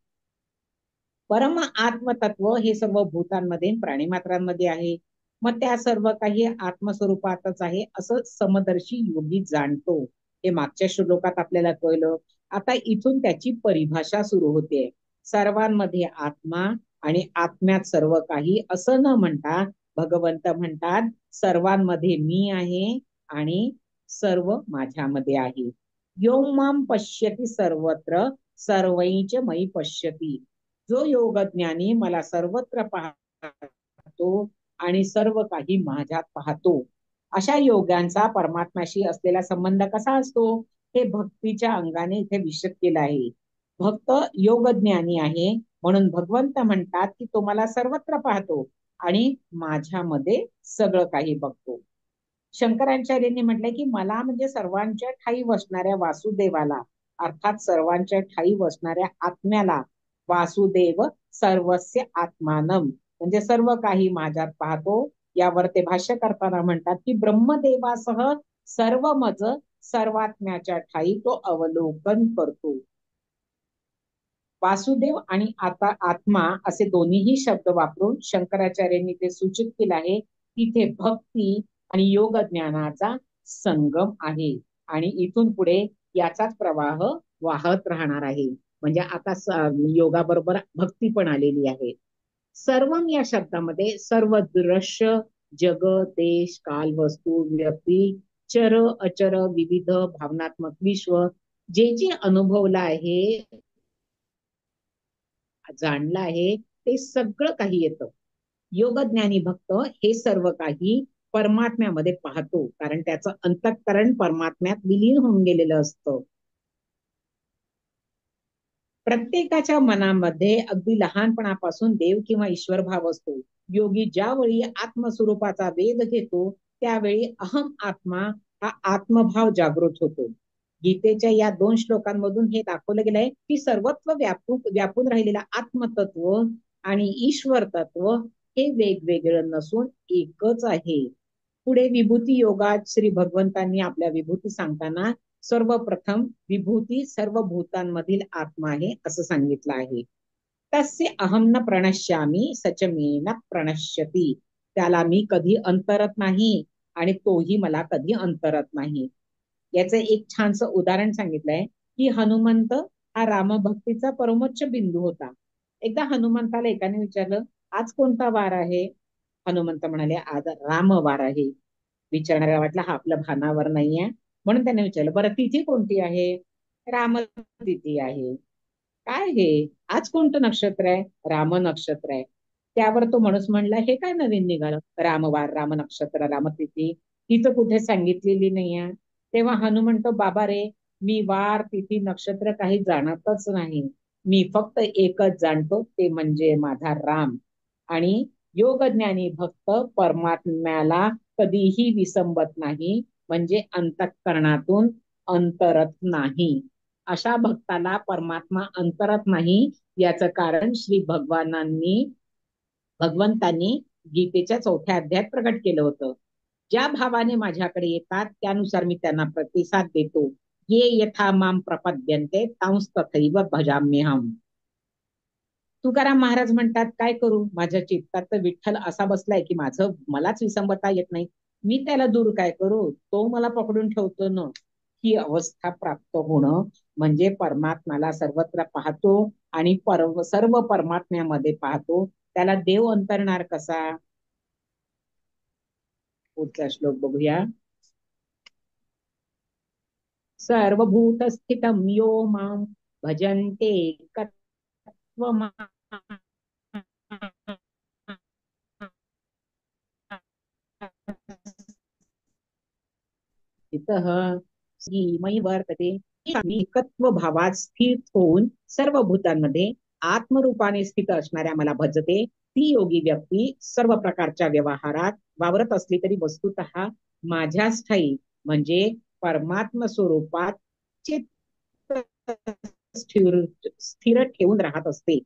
परम आत्मतत्व हे सर्व भूतांमध्ये प्राणीमात्रांमध्ये आहे. मग त्या सर्व काही आत्मस्वरूपातच आहे असं समदर्शी योगी जाणतो. हे मागच्या श्लोकात आपल्याला कळलं. आता इथून त्याची परिभाषा सुरू होते. सर्वांमध्ये आत्मा आणि आत्म्यात सर्व काही असं न म्हणता भगवंत म्हणतात सर्वांमध्ये मी आहे आणि सर्व माझ्यामध्ये आहे. यो माम पश्यति सर्वत्र सर्वैच मयि पश्यति. जो योगज्ञानी मला सर्वत्र पाहतो आणि सर्व काही माझ्यात पाहतो. अशा योग्यांचा परमात्म्याशी असलेला संबंध कसा असतो हे भक्तीच्या अंगाने इथे विशद केलं आहे. भक्त योगज्ञानी आहे म्हणून भगवंत म्हणतात की तो मला सर्वत्र पाहतो आणि माझ्यामध्ये सगळं काही बघतो. शंकराचार्यांनी म्हटलंय की मला म्हणजे सर्वांच्या ठाई वसणाऱ्या वासुदेवाला अर्थात सर्वांच्या ठाई वसणाऱ्या आत्म्याला वासुदेव सर्वस्य आत्मानम म्हणजे सर्व काही माझ्यात पाहतो. यावर ते भाष्य करताना म्हणतात की ब्रह्मदेवासह सर्व मज सर्वात्म्याच्या ठाई तो अवलोकन करतो. वासुदेव आणि आता आत्मा असे दोन्हीही शब्द वापरून शंकराचार्यांनी ते सूचित केलं आहे. तिथे भक्ती आणि योग ज्ञानाचा संगम आहे आणि इथून पुढे याचाच प्रवाह वाहत राहणार आहे. म्हणजे आता योगाबरोबर भक्ती पण आलेली आहे. सर्वम या शब्दामध्ये सर्व दृश्य जग देश काल वस्तू व्यक्ती चर अचर विविध भावनात्मक विश्व जे जे अनुभवलं आहे जाणलं आहे ते सगळं काही येतं. योगज्ञानी भक्त हे सर्व काही परमात्म्यामध्ये पाहतो, कारण त्याचं अंतःकरण परमात्म्यात विलीन होऊन गेलेलं असतं. प्रत्येकाच्या मनामध्ये अगदी लहानपणापासून देव किंवा ईश्वर भाव असतो. योगी ज्यावेळी आत्मस्वरूपाचा वेध घेतो त्यावेळी अहम आत्मा हा आत्मभाव जागृत होतो. गीतेच्या या 2 श्लोकांमधून हे दाखवलं गेलंय की सर्वत्र व्यापून राहिलेला आत्मतत्व आणि ईश्वर तत्व हे वेगवेगळं नसून एकच आहे. पुढे विभूती योगात श्री भगवंतांनी आपल्या विभूती सांगताना सर्वप्रथम विभूती सर्व भूतांमधील आत्मा आहे असं सांगितलं आहे. तस्य अहम न प्रणश्यामी सच मे न प्रणश्यती. त्याला मी कधी अंतरत नाही आणि तोही मला कधी अंतरत नाही. याचं एक छानसं उदाहरण सांगितलंय की हनुमंत हा रामभक्तीचा परमोच्च बिंदू होता. एकदा हनुमंताला एकाने विचारलं, आज कोणता वार आहे? हनुमंत म्हणाले, आज रामवार आहे. विचारणाऱ्या वाटलं हा आपल्या भानावर नाहीये, म्हणून त्याने विचारलं, बरं तिथी कोणती आहे? रामतिथी आहे. काय हे, आज कोणतं नक्षत्र आहे? राम नक्षत्र आहे. त्यावर तो माणूस म्हणला, हे काय नवीन निघालं? रामवार, राम नक्षत्र, रामतिथी तिथं कुठे सांगितलेली नाहीये. तेव्हा हनुमंत, बाबा रे, मी वार तिथी नक्षत्र काही जाणतच नाही. मी फक्त एकच जाणतो, ते म्हणजे माझा राम. आणि योगज्ञानी भक्त परमात्म्याला कधीही विसंबत नाही, म्हणजे अंतःकरणातून अंतरत नाही. अशा भक्ताला परमात्मा अंतरत नाही. याचं कारण श्री भगवंतांनी गीतेच्या 4थ्या अध्यायात प्रकट केलं होतं. ज्या भावाने माझ्याकडे येतात त्यानुसार मी त्यांना प्रतिसाद देतो. ये यथा माम प्रपद्यन्ते तांस तथैव भजाम्यहम. तुकाराम महाराज म्हणतात, काय करू, माझ्या चित्तात तर विठ्ठल असा बसलाय की मलाच विसंबता येत नाही. मी त्याला दूर काय करू, तो मला पकडून ठेवतो ना. ही अवस्था प्राप्त होणं म्हणजे परमात्म्याला सर्वत्र पाहतो आणि सर्व परमात्म्यामध्ये पाहतो. त्याला देव अंतरणार कसा? पुढचा श्लोक बघूया. सर्वभूत स्थितम यो मां भजन्ते मयी वर्तते. एकत्व भावात स्थित होऊन सर्व भूतांमध्ये आत्मरूपाने स्थित असणाऱ्या मला भजते. ती योगी व्यक्ती सर्व प्रकारच्या व्यवहारात वावरत असली तरी वस्तुतः माझ्याच ठायी म्हणजे परमात्म स्वरूपात चित्त स्थिर ठेवून राहत असते.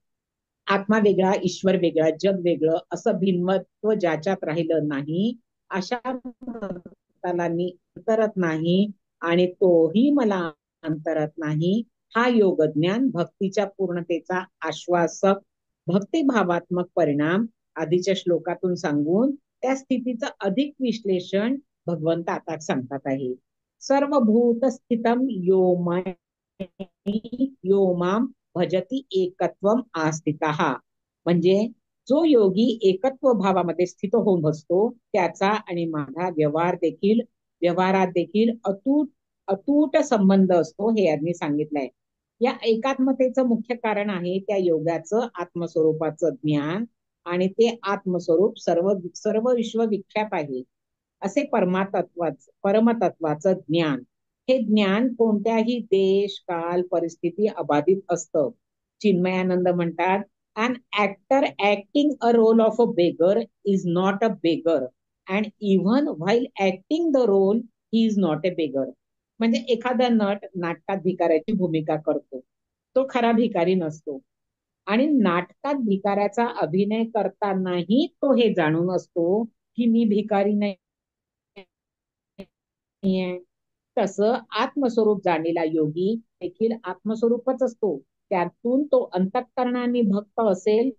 आत्मा वेगळा, ईश्वर वेगळा, जग वेगळं असं भिन्नत्व ज्याच्यात राहिलं नाही, अशा भक्ताला मी अंतरत नाही आणि तोही मला अंतरत नाही. हा योगज्ञान भक्तीच्या पूर्णतेचा आश्वासक भक्तिभावात्मक परिणाम आधीच्या श्लोकातून सांगून त्या स्थितीचं अधिक विश्लेषण भगवंत आता सांगतात आहे. सर्वभूत स्थितम यो माम भजती एकत्वम आस्थितः. म्हणजे जो योगी एकत्व भावामध्ये स्थित होऊन बसतो त्याचा आणि माझा व्यवहारात देखील अतूट अतूट संबंध असतो, हे यांनी सांगितलंय. या एकात्मतेचं मुख्य कारण आहे त्या योगाचं आत्मस्वरूपाचं ज्ञान, आणि ते आत्मस्वरूप सर्व सर्व विश्वविख्यात आहे असे परमतत्वाचं ज्ञान. हे ज्ञान कोणत्याही देश काल परिस्थिती अबाधित असतं. चिन्मयानंद म्हणतात, an actor acting a role of a beggar is not a beggar and even while acting the role he is not a beggar. म्हणजे एखादा नट नाटकात भिकाऱ्याची भूमिका करतो, तो खरा भिकारी नसतो. आणि नाटकात भिकाऱ्याचा अभिनय करतानाही तो हे जाणून असतो की मी भिकारी नाही. तसं आत्मस्वरूप जाणलेला योगी देखील आत्मस्वरूपच असतो. त्यातून तो अंतःकरणाने भक्त असेल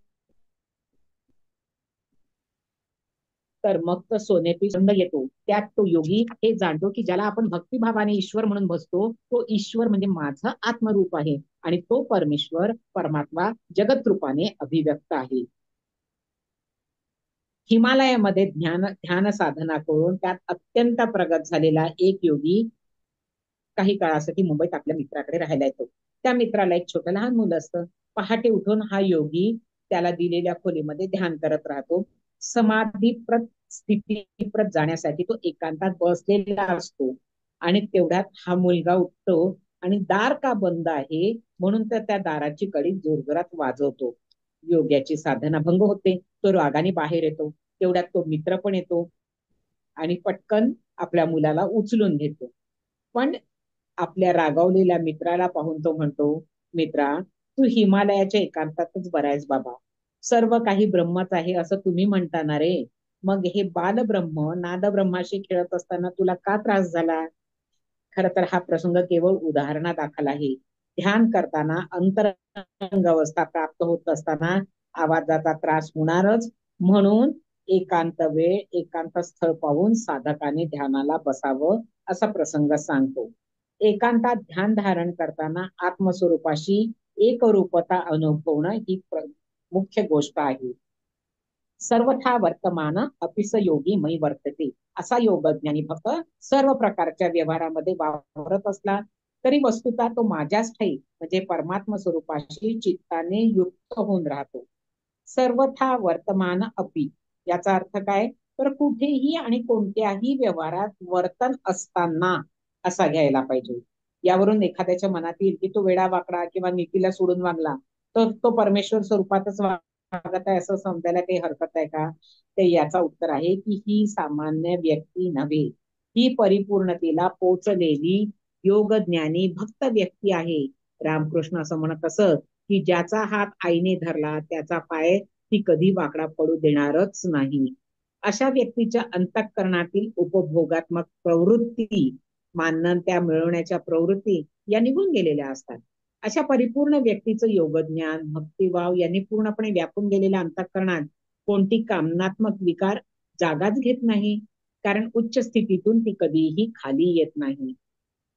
तर मग तो सोनेपी संग येतो. त्यात तो योगी हे जाणतो की ज्याला आपण भक्तिभावाने ईश्वर म्हणून बसतो, तो ईश्वर म्हणजे माझं आत्मरूप आहे आणि तो परमेश्वर परमात्मा जगत रूपाने अभिव्यक्त आहे. हिमालयामध्ये ध्यान साधना करून त्यात अत्यंत प्रगत झालेला एक योगी काही काळासाठी मुंबईत आपल्या मित्राकडे राहायला येतो. त्या मित्राला एक छोटं लहान मुलं असतं. पहाटे उठून हा योगी त्याला दिलेल्या खोलीमध्ये ध्यान करत राहतो. स्थितीप्रत जाण्यासाठी तो एकांतात बसलेला असतो. आणि तेवढ्यात हा मुलगा उठतो आणि दार का बंद आहे म्हणून तर त्या दाराची कडी जोरजोरात वाजवतो. योग्याची साधना भंग होते. तो रागाने बाहेर येतो. तेवढ्यात तो मित्र पण येतो आणि पटकन आपल्या मुलाला उचलून घेतो. पण आपल्या रागावलेल्या मित्राला पाहून तो म्हणतो, मित्रा, तू हिमालयाच्या एकांतातच बरा आहेस बाबा. सर्व काही ब्रह्मच आहे असं तुम्ही म्हणता ना रे. मग हे बालब्रह्म नादब्रह्माशी खेळत असताना तुला का त्रास झाला? खर तर हा प्रसंग केवळ उदाहरणादाखल आहे. ध्यान करताना अंतरंग अवस्था प्राप्त होत असताना आवाजाचा त्रास होणारच. म्हणून एकांत वेळ एकांत स्थळ पाहून साधकाने ध्यानाला बसावं असा प्रसंग सांगतो. एकांतात ध्यान धारण करताना आत्मस्वरूपाशी एकरूपता अनुभवणं ही मुख्य गोष्ट आहे. सर्वथा वर्तमान अपिस योगी मयी वर्तते. असा योगज्ञानी फक्त सर्व प्रकारच्या व्यवहारामध्ये वावरत असला तरी वस्तुतः तो माझ्याच ठाई म्हणजे परमात्म स्वरूपाशी चित्ताने युक्त होऊन राहतो. सर्वथा वर्तमान अपि याचा अर्थ काय? तर कुठेही आणि कोणत्याही व्यवहारात वर्तन असताना असा घ्यायला पाहिजे. यावरून एखाद्याच्या मनात येईल की तो वेडा वाकडा किंवा नीतीला सोडून वागला तर तो परमेश्वर स्वरूपातच वागत आहे असं समजायला काही हरकत आहे का? तर याचा उत्तर आहे की ही सामान्य व्यक्ती नव्हे, ही परिपूर्णतेला पोचलेली योगज्ञानी भक्त व्यक्ती आहे. रामकृष्ण असं म्हणत असत की ज्याचा हात आईने धरला त्याचा पाय ती कधी वाकडा पडू देणारच नाही. अशा व्यक्तीच्या अंतःकरणातील उपभोगात्मक प्रवृत्ती, मान्यता मिळवण्याच्या प्रवृत्ती या निघून गेलेल्या असतात. अशा परिपूर्ण व्यक्तीचं योगज्ञान भक्तिभाव यांनी पूर्णपणे व्यापून गेलेल्या अंतःकरणात कोणती कामनात्मक विकार जागाच घेत नाही. कारण उच्च स्थितीतून ती कधीही खाली येत नाही.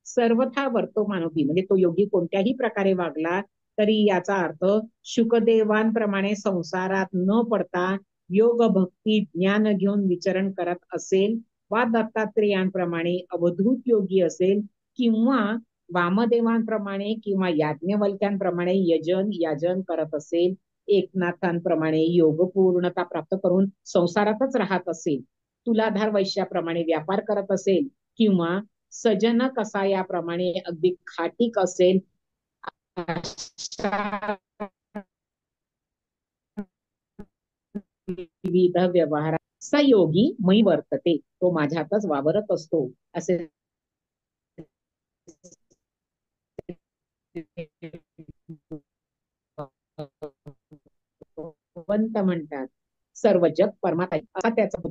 सर्वथा वर्तमानोपी म्हणजे तो योगी कोणत्याही प्रकारे वागला तरी याचा अर्थ शुकदेवांप्रमाणे संसारात न पडता योग भक्ती ज्ञान घेऊन विचरण करत असेल वा दत्तात्रेयांप्रमाणे अवधूत योगी असेल किंवा वामदेवांप्रमाणे किंवा याज्ञवल्क्यांप्रमाणे यजन याजन करत असेल, एकनाथांप्रमाणे योग पूर्णता प्राप्त करून संसारातच राहत असेल, तुलाधार वैश्याप्रमाणे व्यापार करत असेल किंवा सजन कसायाप्रमाणे अगदी खाटीक असेल, विविध व्यवहार सयोगी मयी वर्तते, तो माझ्यातच वावरत असतो असे भगवंत म्हणतात. सर्व जग परमात्मा असा त्याचा.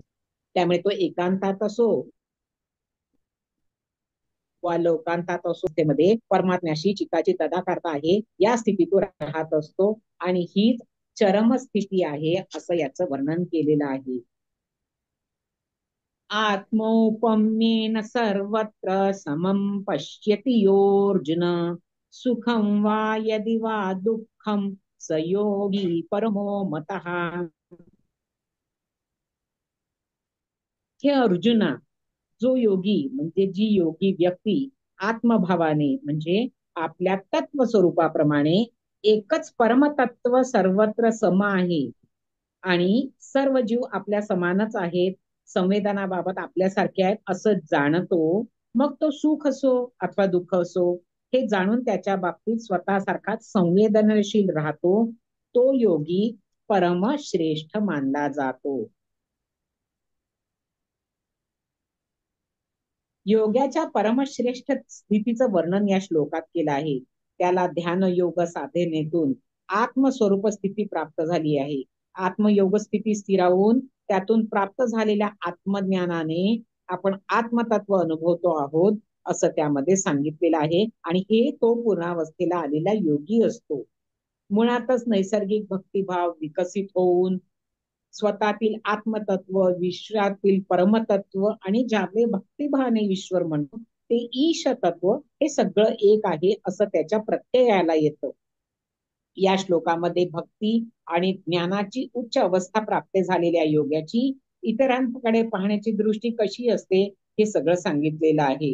त्यामुळे तो एकांतात असो वा लोकांतात असो मध्ये परमात्म्याशी चित्ताची तदाकारता आहे या स्थितीत तो राहत असतो आणि हीच चरम स्थिती आहे असं याचं वर्णन केलेलं आहे. आत्मौपम्येन सर्वत्र समं पश्यति योऽर्जुन सुखं वा यदि वा दुःखं स योगी परमो मतः. हे अर्जुना, जो योगी म्हणजे जी योगी व्यक्ती आत्मभावाने म्हणजे आपल्या तत्व स्वरूपाप्रमाणे एकच परमतत्व सर्वत्र सम आहे आणि सर्व जीव आपल्या समानच आहेत, संवेदनाबाबत आपल्यासारखे आहेत असं जाणतो, मग तो सुख असो अथवा दुःख असो हे जाणून त्याच्या बाबतीत स्वतःसारखाच संवेदनशील राहतो, तो योगी परमश्रेष्ठ मानला जातो. योगाच्या परमश्रेष्ठ स्थितीचं वर्णन या श्लोकात केलं आहे. त्याला ध्यान योग साधनेतून आत्मस्वरूप स्थिती प्राप्त झाली आहे. आत्मयोग स्थिती स्थिरावून त्यातून प्राप्त झालेल्या आत्मज्ञानाने आपण आत्मतत्व अनुभवतो आहोत असं त्यामध्ये सांगितलेलं आहे. आणि हे तो पूर्णावस्थेला आलेला योगी असतो. मुळातच नैसर्गिक भक्तिभाव विकसित होऊन स्वतःतील आत्मतत्व, विश्वातील परमतत्व आणि ज्याने भक्तिभावाने ईश्वर म्हणतो ते ईश तत्व हे सगळं एक आहे असं त्याच्या प्रत्ययाला येतं. या श्लोकामध्ये भक्ती आणि ज्ञानाची उच्च अवस्था प्राप्त झालेल्या योग्याची इतरांकडे पाहण्याची दृष्टी कशी असते हे सगळं सांगितलेलं आहे.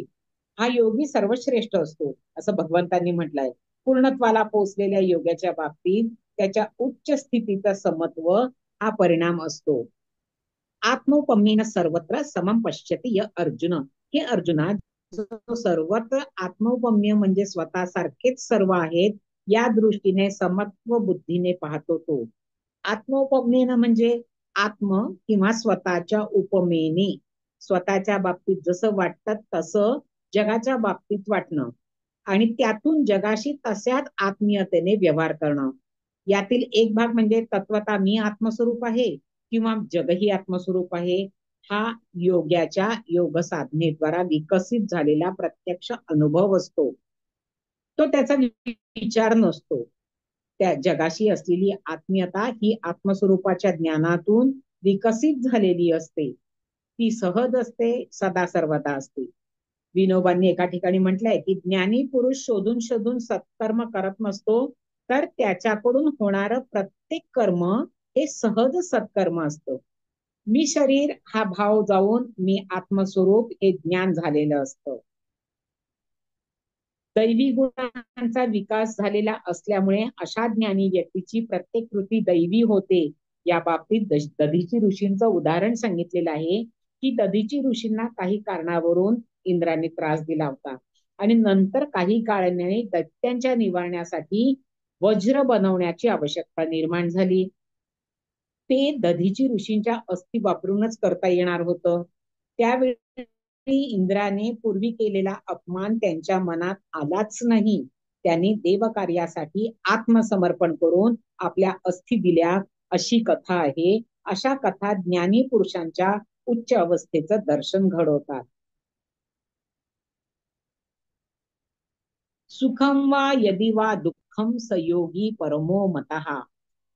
हा योगी सर्वश्रेष्ठ असतो असं भगवंतांनी म्हटलंय. पूर्णत्वाला पोहोचलेल्या योगाच्या बाबतीत त्याच्या उच्च स्थितीचा समत्व हा परिणाम असतो. आत्मौपम्येन सर्वत्र समम पश्यति य अर्जुन. हे अर्जुना, जो सर्वत्र आत्मौपम्य म्हणजे स्वतःसारखेच सर्व आहेत या दृष्टीने समत्व बुद्धीने पाहतो तो. आत्मोपमेन म्हणजे आत्म किंवा स्वतःच्या उपमेने, स्वतःच्या बाबतीत जसं वाटतं तसं जगाच्या बाबतीत वाटणं आणि त्यातून जगाशी तशाच आत्मीयतेने व्यवहार करणं. यातील एक भाग म्हणजे तत्वता मी आत्मस्वरूप आहे किंवा जगही आत्मस्वरूप आहे, हा योग्याच्या योग साधनेद्वारा विकसित झालेला प्रत्यक्ष अनुभव असतो. तो त्याचा विचार नसतो. त्या जगाशी असलेली आत्मीयता ही आत्मस्वरूपाच्या ज्ञानातून विकसित झालेली असते. ती सहज असते, सदा सर्वदा असते. विनोबांनी एका ठिकाणी म्हटलंय की ज्ञानी पुरुष शोधून शोधून सत्कर्म करत नसतो, तर त्याच्याकडून होणारं प्रत्येक कर्म हे सहज सत्कर्म असतं. मी शरीर हा भाव जाऊन मी आत्मस्वरूप हे ज्ञान झालेलं असतं. दैवी गुणांचा विकास झालेला असल्यामुळे अशा ज्ञानी व्यक्तीची प्रत्येक कृती दैवी होते. या बाबतीत दधीची ऋषींचं उदाहरण सांगितलेलं आहे की दधीची ऋषींना काही कारणावरून इंद्राने त्रास दिला होता आणि नंतर काही काळाने दैत्यांच्या निवारण्यासाठी वज्र बनवण्याची आवश्यकता निर्माण झाली. ते दधीची ऋषींच्या अस्थी वापरूनच करता येणार होतं. त्यावेळी इंद्राने पूर्वी केलेला अपमान त्यांच्या मनात आलाच नाही. त्यांनी देवकार्यासाठी आत्मसमर्पण करून आपल्या अस्थी दिल्या, अशी कथा आहे. अशा कथा ज्ञानी पुरुषांच्या उच्च अवस्थेचं दर्शन घडवतात. सुखम वा यदि वा दुःखम सयोगी परमो मतः.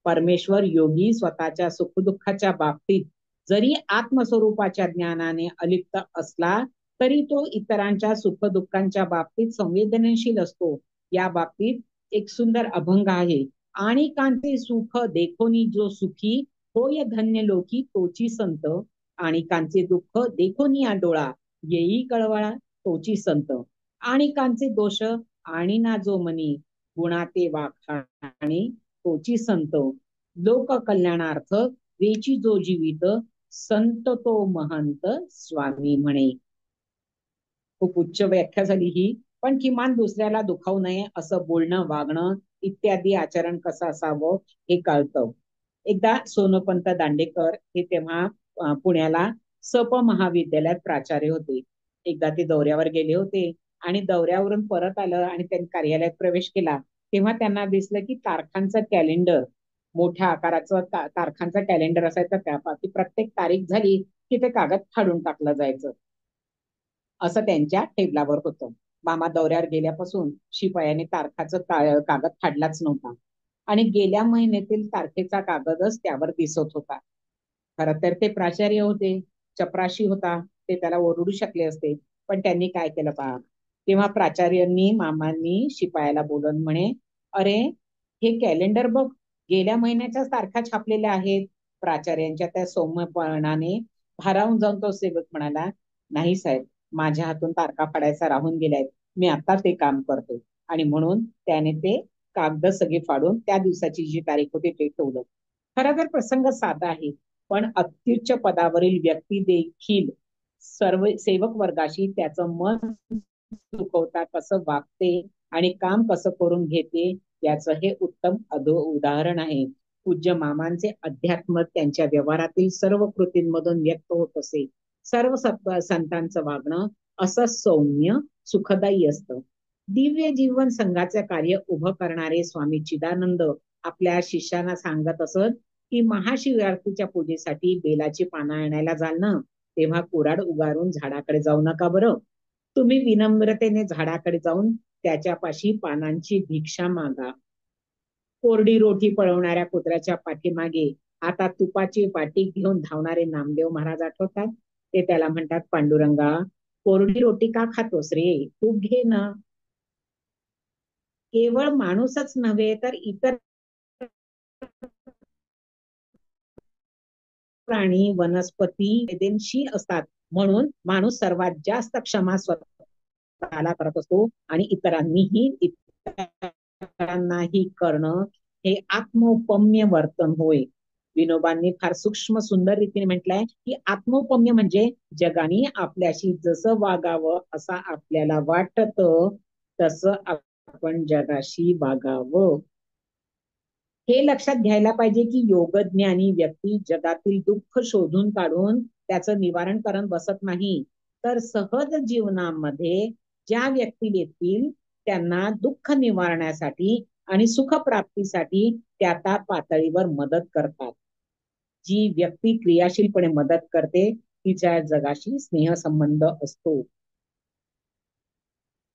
परमेश्वर योगी स्वतःच्या सुखदुःखाच्या बाबतीत जरी आत्मस्वरूपाच्या ज्ञानाने अलिप्त असला तरी तो इतरांच्या सुखदुःखांच्या बाबतीत संवेदनशील असतो. या बाबतीत एक सुंदर अभंग आहे. आणि कांचे सुख देखोनी जो सुखी, होय धन्य लोकी तोची संत. आणि कांचे दुःख देखोनी या डोळा, येई कळवळा तोची संत. आणि कांचे दोष आणि ना जो मनी, गुणाते वाखाणी तोची संत. लोक कल्याणार्थ वेची जो जीवित, संत तो महंत स्वामी म्हणे. खूप उच्च व्याख्या झाली ही, पण किमान दुसऱ्याला दुखावू नये असं बोलणं, वागणं इत्यादी आचरण कसं असावं हे कळतं. एकदा सोनोपंत दांडेकर हे तेव्हा पुण्याला सप महाविद्यालयात प्राचार्य होते. एकदा ते दौऱ्यावर गेले होते आणि दौऱ्यावरून परत आलं आणि त्यांनी कार्यालयात प्रवेश केला तेव्हा त्यांना दिसलं की तारखांचं कॅलेंडर, मोठ्या आकाराचं तारखांचं कॅलेंडर असायचं, त्या प्रत्येक तारीख झाली की ते कागद फाडून टाकलं जायचं. असं त्यांच्या टेबलावर होतं. मामा दौऱ्यावर गेल्यापासून शिपायाने तारखाचं कागद फाडलाच नव्हता आणि गेल्या महिन्यातील तारखेचा कागदच त्यावर दिसत होता. खरं तर ते प्राचार्य होते, चपराशी होता, ते त्याला ओरडू शकले असते, पण त्यांनी काय केलं पहा. तेव्हा प्राचार्यांनी मामांनी शिपायाला बोलून म्हणे, अरे हे कॅलेंडर बघ, गेल्या महिन्याच्याच तारखा छापलेल्या आहेत. प्राचार्यांच्या त्या सौम्यपणाने भारावून जाऊन तो सेवक म्हणाला, नाही साहेब, माझ्या हातून तारखा फाडायचा राहून गेल्यात, मी आता ते काम करतो. आणि म्हणून त्याने ते कागद सगळे फाडून त्या दिवसाची जी तारीख होती ते ठेवलं. खरं तर प्रसंग साधा आहे, पण अत्युच्च पदावरील व्यक्ती देखील सर्व सेवक वर्गाशी त्याचं मन चुकवता कसं वागते आणि काम कसं करून घेते याचं हे उत्तम उदाहरण आहे. पूज्य मामांचे अध्यात्म त्यांच्या व्यवहारातील सर्व कृतींमधून व्यक्त होत असे. सर्व संतांचं वागणं असं सौम्य सुखदायी असतं. दिव्य जीवन संघाचे कार्य उभं करणारे स्वामी चिदानंद आपल्या शिष्यांना सांगत असत की महाशिवरात्रीच्या पूजेसाठी बेलाची पानं आणायला जाल ना, तेव्हा कुऱ्हाड उगारून झाडाकडे जाऊ नका बरं. तुम्ही विनम्रतेने झाडाकडे जाऊन त्याच्यापाशी पानांची भिक्षा मागा. कोरडी रोटी पळवणाऱ्या कुत्र्याच्या पाठीमागे आता तुपाची वाटी घेऊन धावणारे नामदेव महाराज आठवतात. ते त्याला म्हणतात, पांडुरंगा, कोरडी रोटी का खातोस रे, तूप घे ना. केवळ माणूसच नव्हे तर इतर प्राणी वनस्पती संवेदनशील असतात. म्हणून माणूस सर्वात जास्त क्षमा स्वतःला करत असतो आणि इतरांनाही करणं हे आत्मौपम्य वर्तन होय. विनोबांनी फार सूक्ष्म सुंदर रीतीने म्हटलंय की आत्मौपम्य म्हणजे जगाने आपल्याशी जसं वागावं असं आपल्याला वाटतं तसं आपण जगाशी वागावं. हे लक्षात घ्यायला पाहिजे की योगज्ञानी व्यक्ती जगातील दुःख शोधून काढून त्याचं निवारण करत बसत नाही, तर सहज जीवनामध्ये ज्या व्यक्ती येतील त्यांना दुःख निवारण्यासाठी आणि सुखप्राप्तीसाठी त्या त्या पातळीवर मदत करतात. जी व्यक्ती क्रियाशीलपणे मदत करते तिच्या जगाशी स्नेहसंबंध असतो.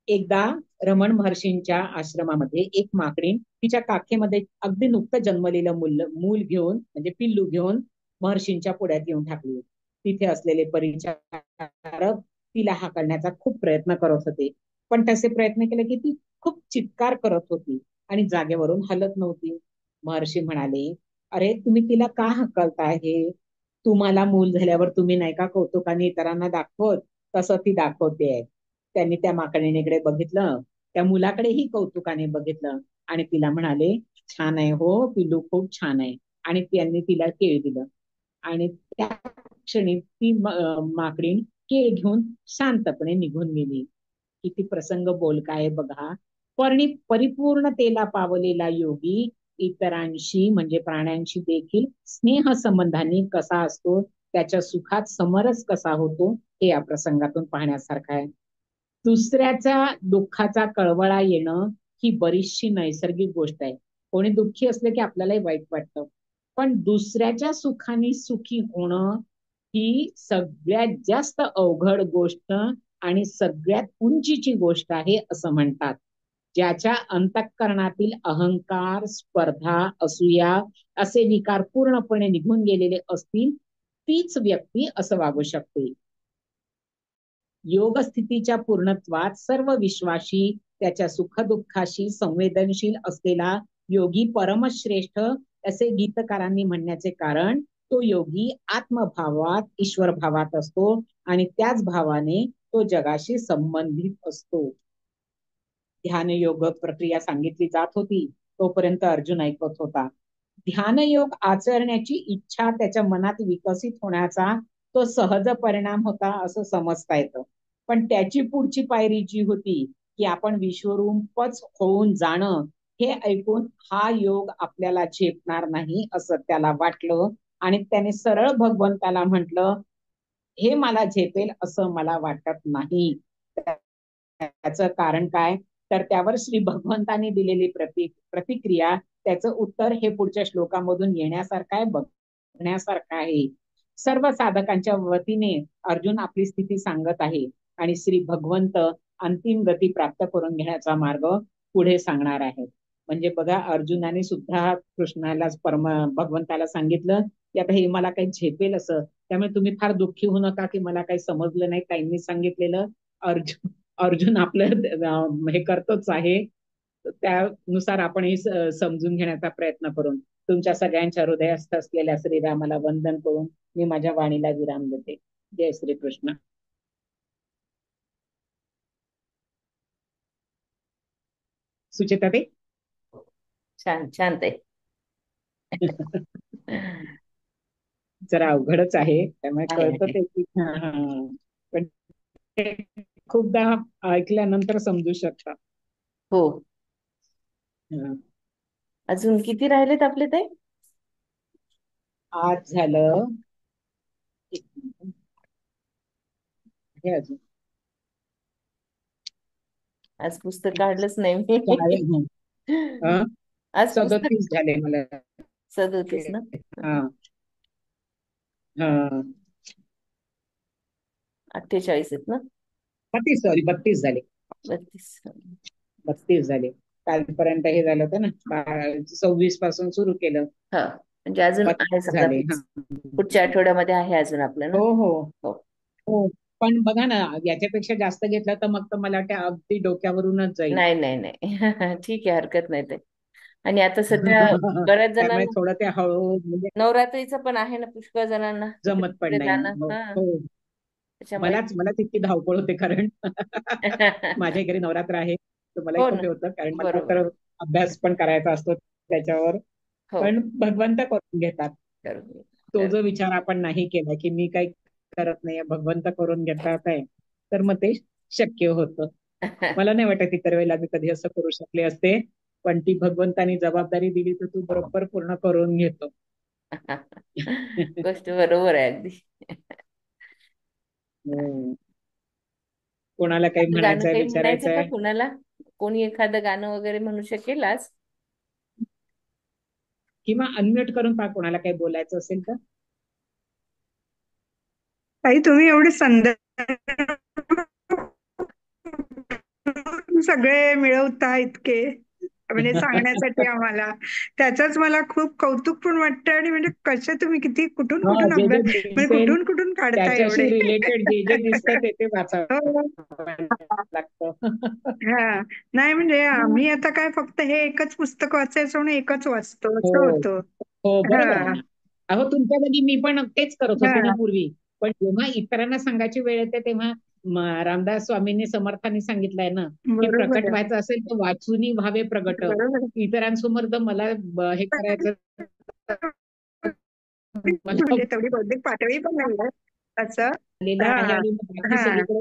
एकदा रमण महर्षींच्या आश्रमामध्ये एक माकडीण तिच्या काखेमध्ये अगदी नुकतं जन्मलेलं मूल घेऊन म्हणजे पिल्लू घेऊन महर्षींच्या पुढ्यात येऊन टाकली. तिथे असलेले परिचारक तिला हाकलण्याचा खूप प्रयत्न करत होते, पण तसे प्रयत्न केले की ती खूप चित्कार करत होती आणि जागेवरून हलत नव्हती. महर्षी म्हणाले, अरे तुम्ही तिला का हाकलताय? हे तुम्हाला मूल झाल्यावर तुम्ही नाही का कौतुकाने इतरांना दाखवत, तसं ती दाखवते. त्यांनी त्या माकडीणीकडे बघितलं, त्या मुलाकडेही कौतुकाने बघितलं आणि तिला म्हणाले, छान आहे हो पिल्लू, खूप छान आहे. आणि त्यांनी तिला केळ दिलं आणि त्या क्षणी ती माकडीण केळ घेऊन शांतपणे निघून गेली. किती प्रसंग बोलका आहे बघा. परिपूर्णतेला पावलेला योगी इतरांशी म्हणजे प्राण्यांशी देखील स्नेह संबंधाने कसा असतो, त्याच्या सुखात समरस कसा होतो, हे या प्रसंगातून पाहण्यासारखं आहे. दुसऱ्याच्या दुःखाचा कळवळा येणं ही बरीचशी नैसर्गिक गोष्ट आहे. कोणी दुःखी असलं की आपल्यालाही वाईट वाटतं, पण दुसऱ्याच्या सुखाने सुखी होणं ही सगळ्यात जास्त अवघड गोष्ट आणि सगळ्यात उंचीची गोष्ट आहे असं म्हणतात. ज्याच्या अंतःकरणातील अहंकार, स्पर्धा, असूया असे विकार पूर्णपणे निघून गेलेले असतील तीच व्यक्ती असं वागू शकते. योग स्थितीच्या पूर्णत्वात सर्व विश्वाशी त्याच्या सुखदुःखाशी संवेदनशील असलेला योगी परमश्रेष्ठ असे गीतकारांनी म्हणण्याचे कारण तो योगी आत्मभावात ईश्वर भावात असतो आणि त्याच भावाने तो जगाशी संबंधित असतो. ध्यान योग प्रक्रिया सांगितली जात होती तोपर्यंत अर्जुन ऐकत होता. ध्यानयोग आचरण्याची इच्छा त्याच्या मनात विकसित होण्याचा तो सहज परिणाम होता असं समजता येतं. पण त्याची पुढची पायरी जी होती की आपण विश्वरूपच होऊन जाणं, हे ऐकून हा योग आपल्याला झेपणार नाही असं त्याला वाटलं आणि त्याने सरळ भगवंताला म्हटलं, हे मला झेपेल असं मला वाटत नाही. त्याचं कारण काय? तर त्यावर श्री भगवंतांनी दिलेली प्रतिक्रिया, त्याचं उत्तर हे पुढच्या श्लोकामधून येण्यासारखं आहे, बघण्यासारखं आहे. सर्व साधकांच्या वतीने अर्जुन आपली स्थिती सांगत आहे आणि श्री भगवंत अंतिम गती प्राप्त करून घेण्याचा मार्ग पुढे सांगणार आहे. म्हणजे बघा, अर्जुनाने सुद्धा कृष्णाला भगवंताला सांगितलं की आता हे मला काही झेपेल असं, त्यामुळे तुम्ही फार दुःखी होऊ नका की मला काही समजलं नाही, काहींनी सांगितलेलं. अर्जुन अर्जुन आपलं हे करतोच आहे. त्यानुसार आपणही समजून घेण्याचा प्रयत्न करून तुमच्या सगळ्यांच्या हृदयस्थ असलेल्या श्रीरामाला वंदन करून मी माझ्या वाणीला विराम देते. जय श्री कृष्ण. सुचिता ते छान छान ते. जरा अवघडच आहे, त्यामुळे कळतं आहे. ते की पण ते खूपदा ऐकल्यानंतर समजू शकता. हो. हं. अजून किती राहिलेत आपले ते? आज झालं, एक मिनिट, हे अजून आज पुस्तक काढलंच नाही मी. चालेल. हं? आज पुस्तक 37 झाले मला. 37 ना. हा हा 48 आहेत ना. 32, सॉरी 32 झाले. 32. 32 झाले. कालपर्यंत हे झालं होतं ना, 26 पासून सुरू केलं. हा, म्हणजे अजून आहे 32 समजा झाले. हा. पुढच्या आठवड्यामध्ये आहे अजून आपलं ना. हो हो हो. हो. पण बघा ना, याच्यापेक्षा जास्त घेतलं तर मग तर मला वाटतं अगदी डोक्यावरूनच जाईल. नाही नाही नाही. ठीक आहे, हरकत नाही ते. आणि आता सध्या बऱ्याच त्यामुळे जणांना थोडं ते हळू म्हणजे नवरात्रीचं पण आहे ना, पुष्कळ जणांना इकडे जमत पण तिकडे नाही. जाणं. हो हा, हो. त्याच्यामुळे. मलाच इतकी धावपळ होते कारण माझ्या घरी नवरात्र आहे, तर मलाही हो खूप ना. हे होतं कारण मला बरोबर. तर अभ्यास पण करायचा असतो त्याच्यावर. हो. पण भगवंत करून घेतात. करून घे. तो कर. जो विचार आपण नाही केला की मी काही करत नाही, भगवंत करून घेतात आहे, तर मग ते शक्य होतं. मला नाही वाटत इतर वेळेला मी कधी असं करू शकले असते, पण ती भगवंतानी जबाबदारी दिली तर तू बरोबर पूर्ण करून घेतो. गोष्ट बरोबर आहे अगदी. हम्म. कोणाला काही एखादं गाणं म्हणायचंय, काही म्हणायचं विचारायचंय? का कुणाला? कोणी एखादं गाणं वगैरे म्हणू शकेल आज? किंवा अनम्यूट करून पहा, कोणाला काही बोलायचं असेल तर. ताई तुम्ही एवढे संदर्भ सगळे मिळवता इतके, म्हणजे सांगण्यासाठी आम्हाला, त्याचंच मला खूप कौतुक पण वाटतं. आणि म्हणजे कसे तुम्ही किती कुठून हा, कुठून जे जे अभ्यास, म्हणजे दिसेल कुठून कुठून काढता त्याच्याशी एवढे. रिलेटेड जे जे दिसतं ते ते हो. वाचावं लागतं. हा. नाही म्हणजे आम्ही आता काय फक्त हे एकच पुस्तक वाचायचं म्हणून एकच वाचतो हो, असं होतं. हो, बरोबर आहे हा. ना. अहो, तुमच्या जागी मी पण तेच करत होते ना हा. पूर्वी. पण जेव्हा इतरांना सांगायची वेळ येते तेव्हा रामदास स्वामींनी, समर्थांनी सांगितलंय ना, की बरोबर प्रकट आहे. व्हायचं असेल तर वाचूनी व्हावे प्रगट. बरोबर इतरांसमोर तर मला हे आहे. करायचं, मला म्हणजे तेवढी बौद्धिक पातळी पण नाही आहे असं. आलेलं आहे हा. आणि मग बाकी हा. सगळीकडे